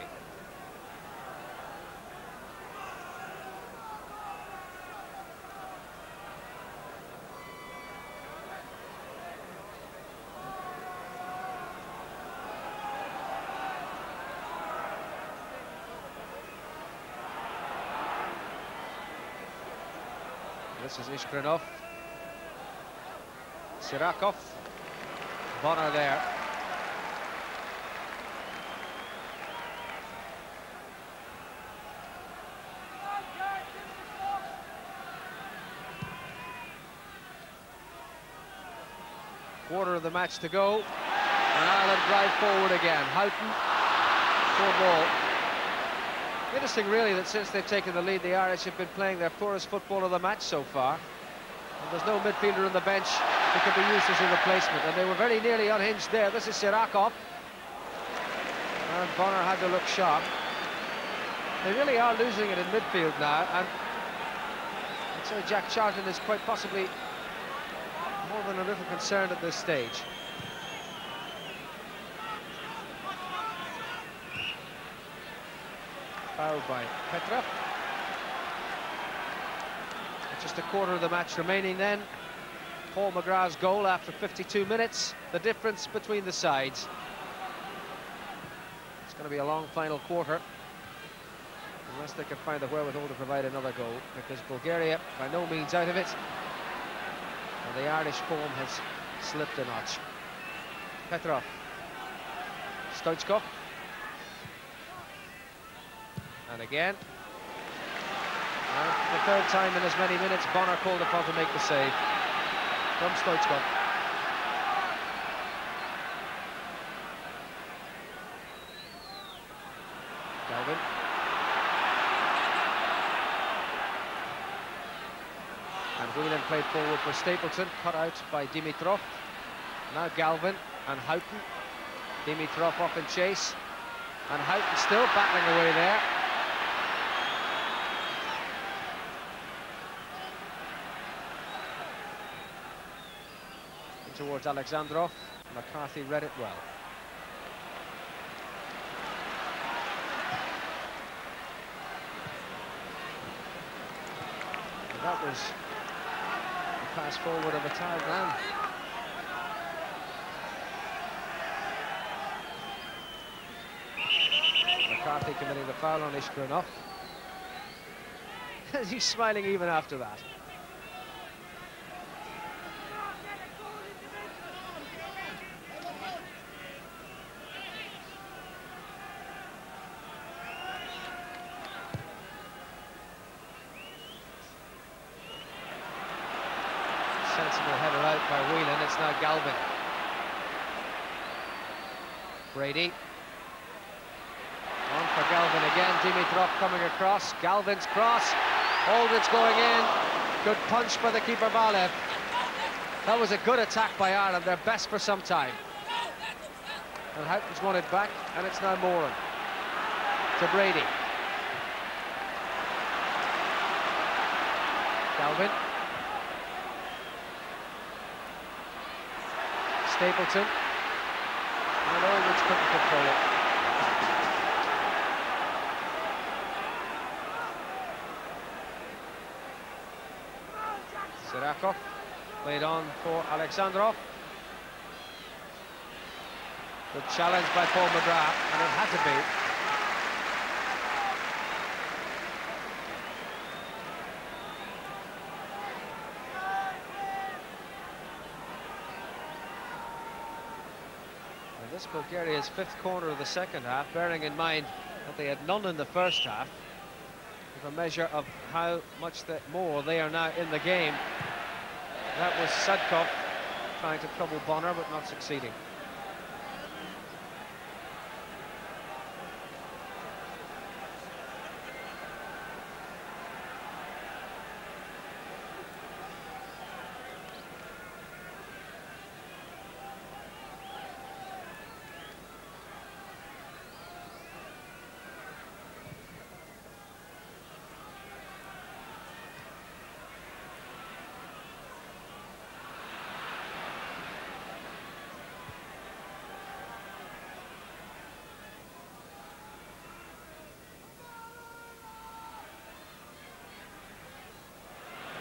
This is Ishkrinov. Sirakov. Bonner there. Quarter of the match to go, and Ireland drive forward again. Houghton, for ball. Interesting, really, that since they've taken the lead, the Irish have been playing their poorest football of the match so far. And there's no midfielder on the bench who can be used as a replacement, and they were very nearly unhinged there. This is Sirakov, and Bonner had to look sharp. They really are losing it in midfield now, and I'd say Jack Charlton is quite possibly more than a little concerned at this stage. Fouled by Petrov. Just a quarter of the match remaining then. Paul McGrath's goal after 52 minutes. The difference between the sides. It's going to be a long final quarter, unless they can find the wherewithal to provide another goal, because Bulgaria by no means out of it. And the Irish form has slipped a notch. Petrov. Stoichkov. And again. And for the third time in as many minutes, Bonner called upon to make the save from Stoichkov. Galvin. And Whelan played forward for Stapleton, cut out by Dimitrov. Now Galvin and Houghton. Dimitrov off in chase, and Houghton still battling away there. In towards Alexandrov. McCarthy read it well. And that was pass forward of a tired man. McCarthy committing the foul on Ishkrinov. He's smiling even after that. Sensible header out by Whelan. It's now Galvin. Brady. On for Galvin again. Dimitrov coming across. Galvin's cross. Aldridge going in. Good punch by the keeper, Valev. That was a good attack by Ireland. Their best for some time. And Houghton's won it back, and it's now Moran to Brady. Galvin. Stapleton. And Aldridge couldn't control it. Sirakov played on for Alexandrov. Good challenge by Paul McGrath, and it had to be. And this Bulgaria's fifth corner of the second half, bearing in mind that they had none in the first half, with a measure of how much more they are now in the game. That was Sadkov trying to trouble Bonner, but not succeeding.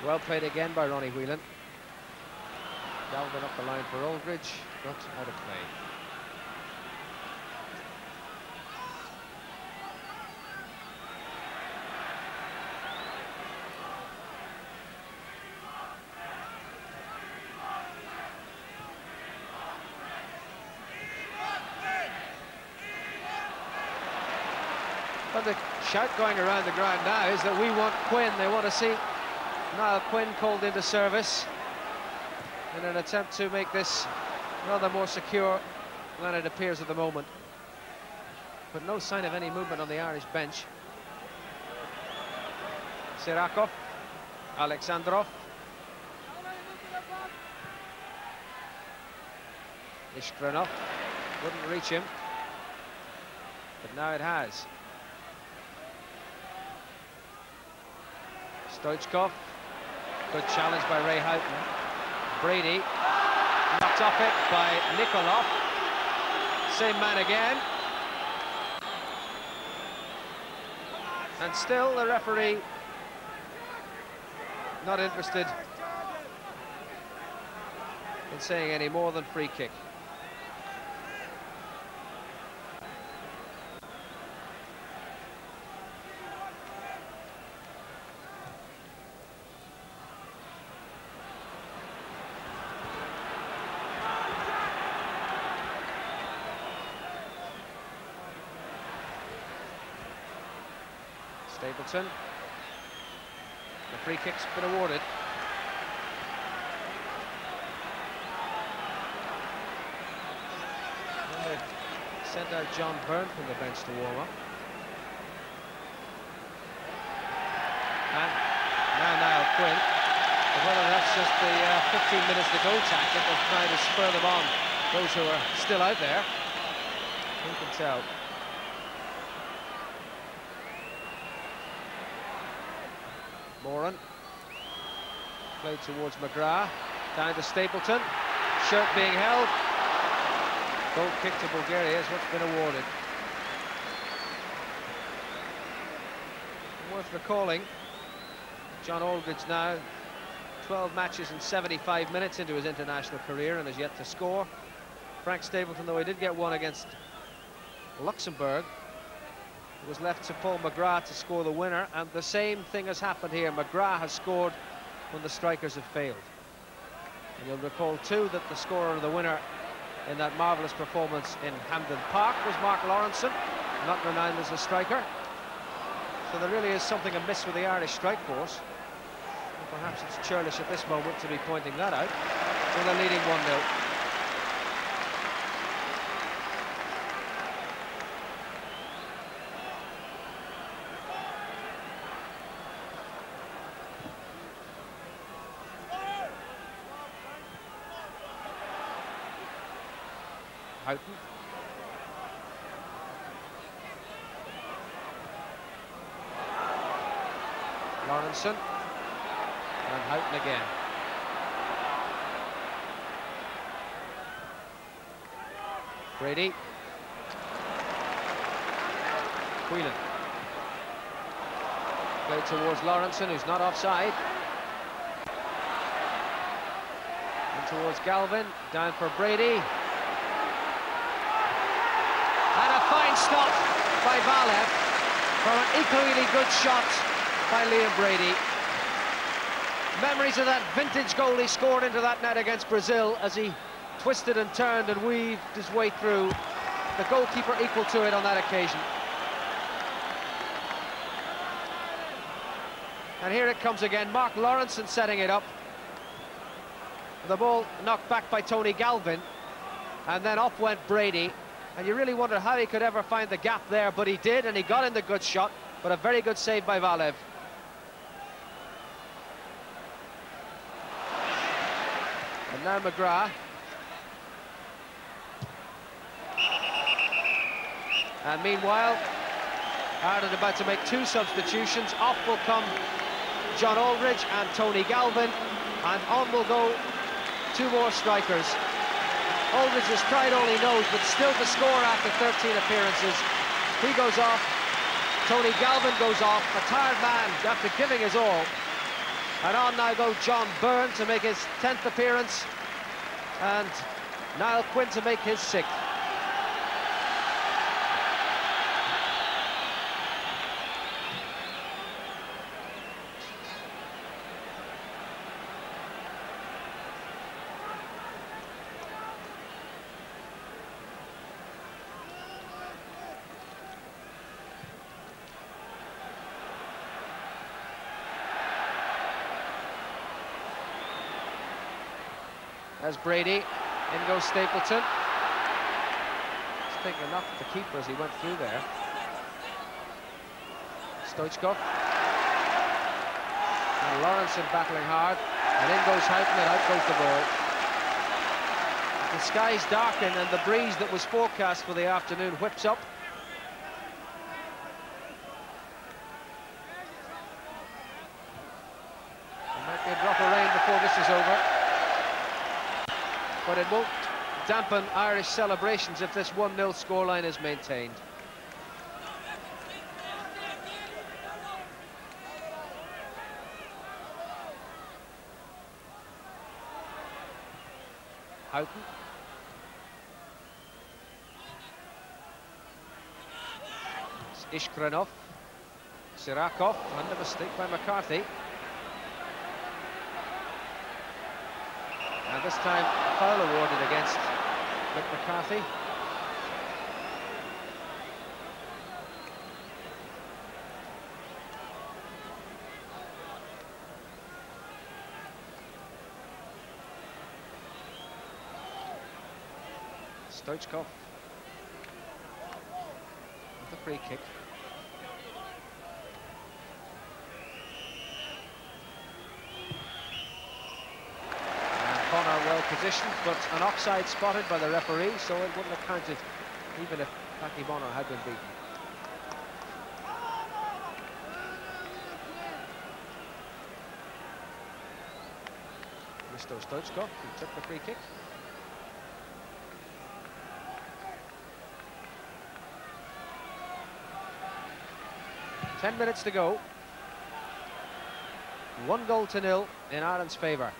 Well played again by Ronnie Whelan. Galvin up the line for Aldridge, but out of play. But the shout going around the ground now is that we want Quinn. They want to see Niall Quinn called into service in an attempt to make this rather more secure than it appears at the moment. But no sign of any movement on the Irish bench. Sirakov, Alexandrov. Ishkranov wouldn't reach him, but now it has. Stoichkov. Good challenge by Ray Houghton. Brady knocked off it by Nikolov. Same man again. And still the referee not interested in saying any more than free kick. Stapleton. The free kick's been awarded. And they sent out John Byrne from the bench to warm up. And now Niall Quinn. But whether that's just the 15 minutes to go tactic of trying to spur them on, those who are still out there, who can tell? Moran played towards McGrath, down to Stapleton, shirt being held. Goal kick to Bulgaria is what's been awarded. Worth recalling, John Aldridge now 12 matches and 75 minutes into his international career and has yet to score. Frank Stapleton, though he did get one against Luxembourg, it was left to Paul McGrath to score the winner, and the same thing has happened here. McGrath has scored when the strikers have failed. And you'll recall too that the scorer of the winner in that marvellous performance in Hampden Park was Mark Lawrenson, not renowned as a striker. So there really is something amiss with the Irish strike force. And perhaps it's churlish at this moment to be pointing that out. So they're leading 1-0. Houghton. Lawrenson. And Houghton again. Brady. Whelan. Played towards Lawrenson, who's not offside. And towards Galvin, down for Brady. And a fine stop by Valev from an equally good shot by Liam Brady. Memories of that vintage goal he scored into that net against Brazil as he twisted and turned and weaved his way through. The goalkeeper equal to it on that occasion. And here it comes again, Mark Lawrenson setting it up. The ball knocked back by Tony Galvin, and then off went Brady. And you really wonder how he could ever find the gap there, but he did, and he got in the good shot, but a very good save by Valev. And now McGrath. And meanwhile, Ireland about to make two substitutions. Off will come John Aldridge and Tony Galvin, and on will go two more strikers. Aldridge has tried all he knows, but still to score after 13 appearances. He goes off, Tony Galvin goes off, a tired man after giving his all. And on now go John Byrne to make his 10th appearance, and Niall Quinn to make his 6th. As Brady, in goes Stapleton. He's taking a knock at the keeper as he went through there. Stoichkov. And Lawrenson battling hard. And in goes Houghton, and out goes the ball. The skies darken and the breeze that was forecast for the afternoon whips up. There might be a drop of rain before this is over. But it won't dampen Irish celebrations if this 1-0 scoreline is maintained. Houghton. It's Ishkranov. Sirakov, and a mistake by McCarthy. And this time, a foul awarded against Mick McCarthy. Stoichkov with a free kick. Connor well positioned, but an offside spotted by the referee, so it wouldn't have counted even if Paddy Bonner had been beaten. Risto Stoichkov, who took the free kick. Ten minutes to go. 1-0 in Ireland's favour.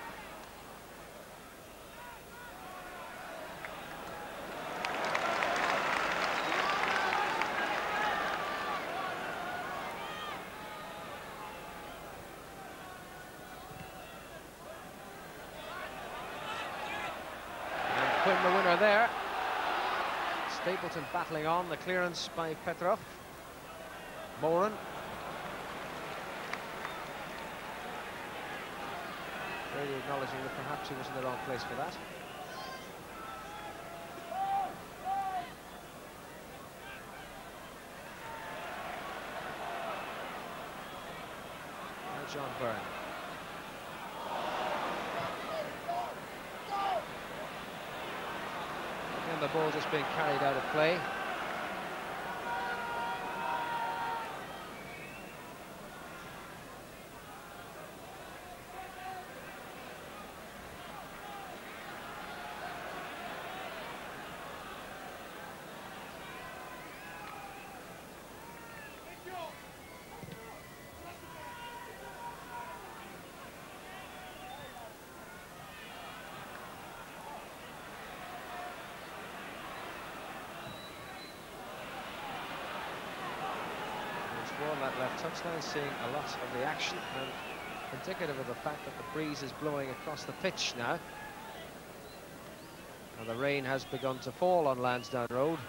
Quinn the winner there. Stapleton battling on, the clearance by Petrov. Moran. Really acknowledging that perhaps he was in the wrong place for that. Now John Byrne. And the ball just being carried out of play. ball that left touchline, seeing a lot of the action and indicative of the fact that the breeze is blowing across the pitch now. And the rain has begun to fall on Lansdowne Road.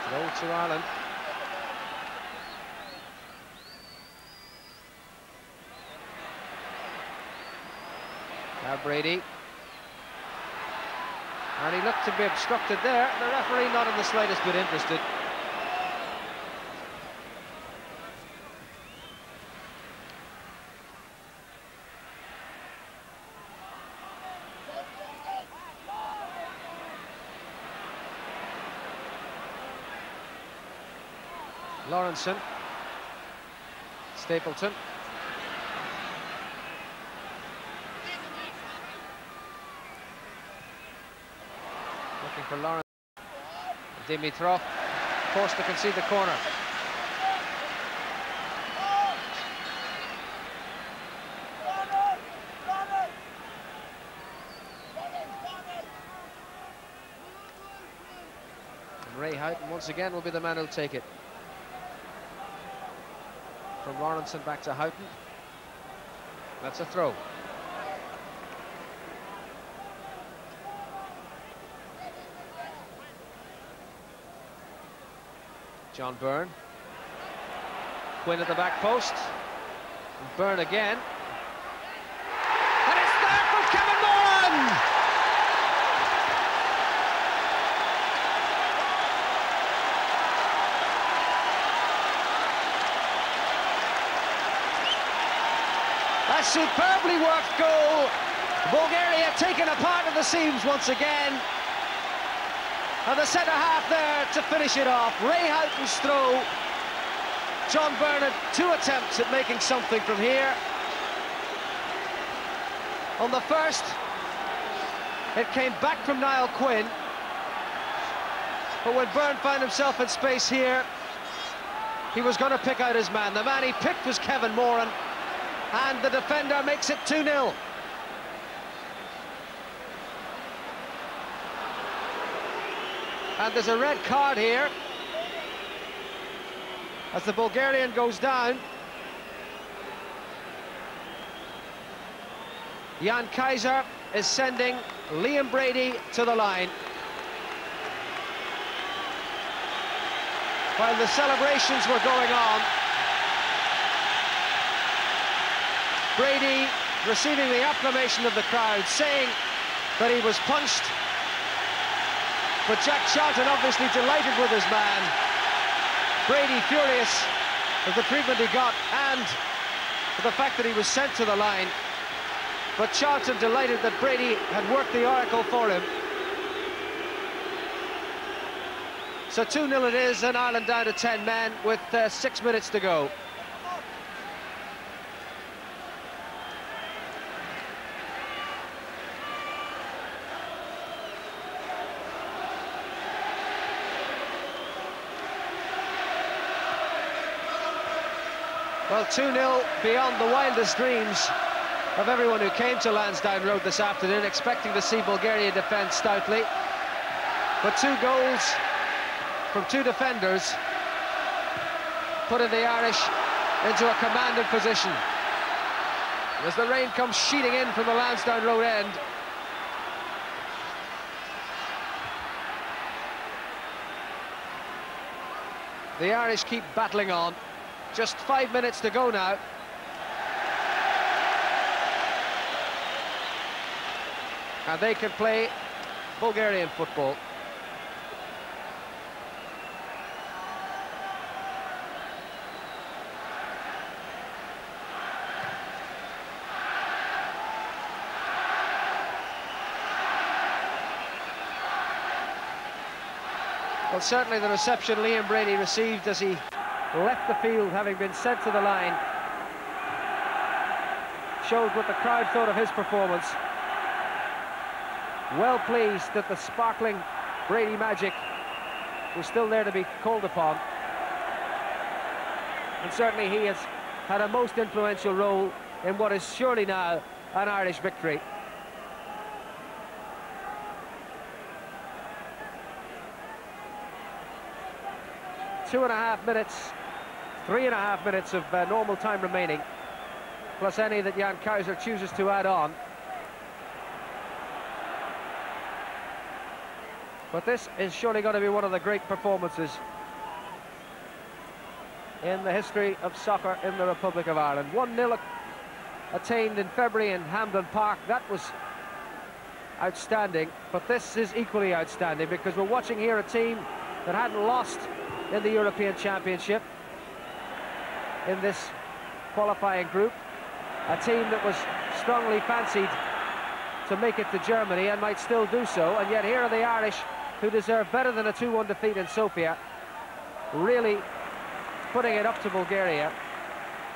Throw to Ireland. Now Brady. And he looked to be obstructed there. The referee not in the slightest bit interested. Lawrenson. Stapleton. Looking for Lawrence. Dimitrov forced to concede the corner. And Ray Houghton once again will be the man who'll take it. From Lawrenson back to Houghton. That's a throw. John Byrne. Quinn at the back post. And Byrne again. And it's there from Kevin Moran! A superbly worked goal. Bulgaria taken apart at the seams once again. And the centre half there to finish it off. Ray Houghton's throw. John Byrne had 2 attempts at making something from here. On the first, it came back from Niall Quinn. But when Byrne found himself in space here, he was going to pick out his man. The man he picked was Kevin Moran. And the defender makes it 2-0. And there's a red card here as the Bulgarian goes down. Jan Kaiser is sending Liam Brady to the line. While the celebrations were going on, Brady receiving the acclamation of the crowd, saying that he was punched. But Jack Charlton obviously delighted with his man. Brady furious with the treatment he got and with the fact that he was sent to the line. But Charlton delighted that Brady had worked the oracle for him. So 2-0 it is, and Ireland down to 10 men with 6 minutes to go. Well, 2-0 beyond the wildest dreams of everyone who came to Lansdowne Road this afternoon, expecting to see Bulgaria defend stoutly. But 2 goals from 2 defenders putting the Irish into a commanding position. As the rain comes sheeting in from the Lansdowne Road end, the Irish keep battling on. Just 5 minutes to go now. And they can play Bulgarian football. Well, certainly the reception Liam Brady received as he left the field, having been sent to the line, showed what the crowd thought of his performance. Well pleased that the sparkling Brady magic was still there to be called upon. And certainly he has had a most influential role in what is surely now an Irish victory. 2.5 minutes, 3.5 minutes of normal time remaining, plus any that Jan Kaiser chooses to add on. But this is surely going to be one of the great performances in the history of soccer in the Republic of Ireland. 1-0 attained in February in Hampden Park. That was outstanding, but this is equally outstanding because we're watching here a team that hadn't lost in the European Championship in this qualifying group, a team that was strongly fancied to make it to Germany and might still do so, and yet here are the Irish, who deserve better than a 2-1 defeat in Sofia, really putting it up to Bulgaria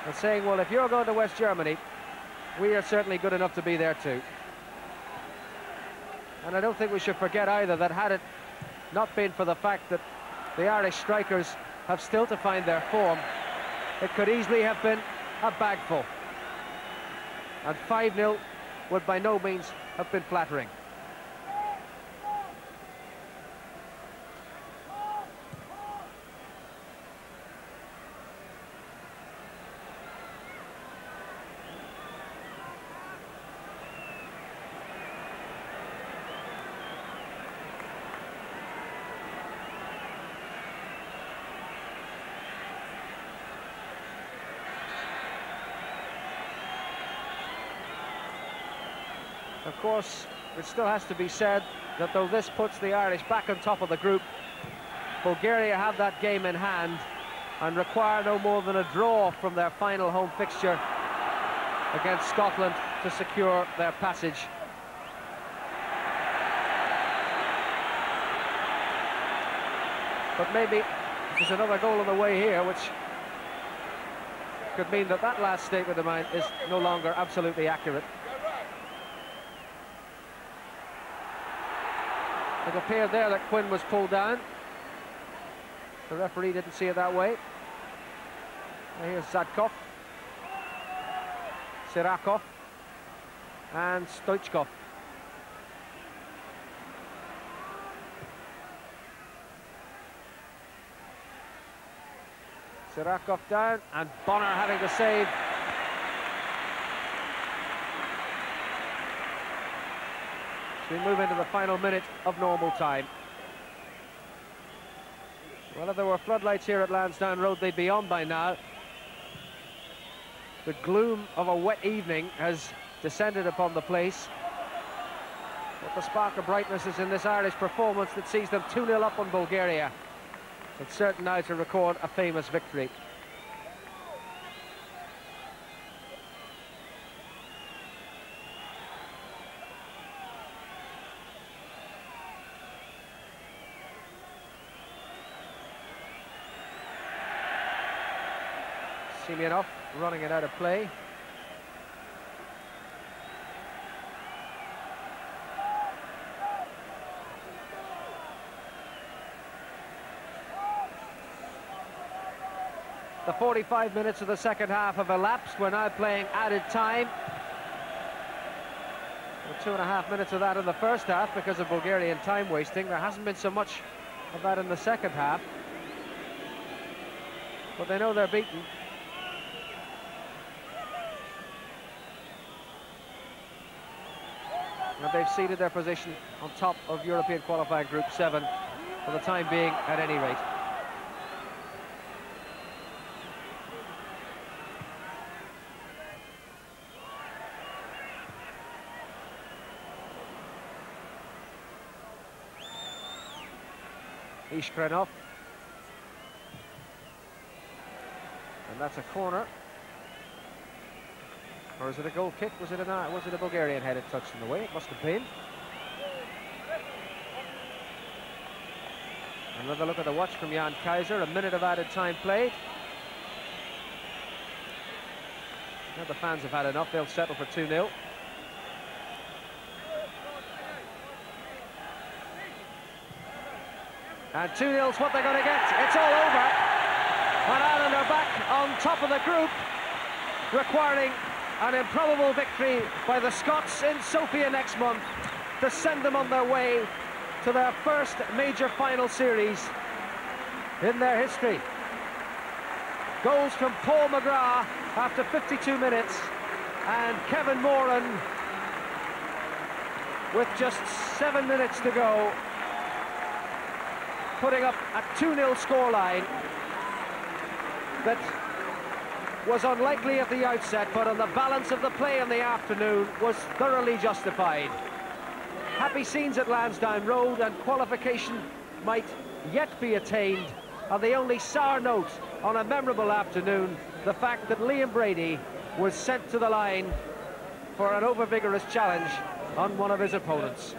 and saying, well, if you're going to West Germany, we are certainly good enough to be there too. And I don't think we should forget either that had it not been for the fact that the Irish strikers have still to find their form, it could easily have been a bagful. And 5-0 would by no means have been flattering. Of course, it still has to be said that though this puts the Irish back on top of the group, Bulgaria have that game in hand and require no more than a draw from their final home fixture against Scotland to secure their passage. But maybe there's another goal on the way here, which could mean that that last statement of mine is no longer absolutely accurate. It appeared there that Quinn was pulled down. The referee didn't see it that way. And here's Zadkov, Sirakov, and Stoichkov. Sirakov down, and Bonner having to save. We move into the final minute of normal time. Well, if there were floodlights here at Lansdowne Road, they'd be on by now. The gloom of a wet evening has descended upon the place. But the spark of brightness is in this Irish performance that sees them 2-0 up on Bulgaria. It's certain now to record a famous victory. Semyonov running it out of play. The 45 minutes of the second half have elapsed. We're now playing added time. 2.5 minutes of that in the first half because of Bulgarian time wasting. There hasn't been so much of that in the second half. But they know they're beaten. And they've ceded their position on top of European qualifying Group 7 for the time being, at any rate. Ishkrenov. And that's a corner. Or is it a goal kick? Was it a Bulgarian headed touch in the way? It must have been. Another look at the watch from Jan Kaiser. A minute of added time played. Now the fans have had enough. They'll settle for 2-0. And 2-0's what they're going to get. It's all over. And Ireland are back on top of the group, requiring an improbable victory by the Scots in Sofia next month to send them on their way to their first major final series in their history. Goals from Paul McGrath after 52 minutes, and Kevin Moran with just 7 minutes to go, putting up a 2-0 scoreline that was unlikely at the outset, but on the balance of the play in the afternoon was thoroughly justified. Happy scenes at Lansdowne Road, and qualification might yet be attained. And the only sour note on a memorable afternoon, the fact that Liam Brady was sent to the line for an overvigorous challenge on one of his opponents.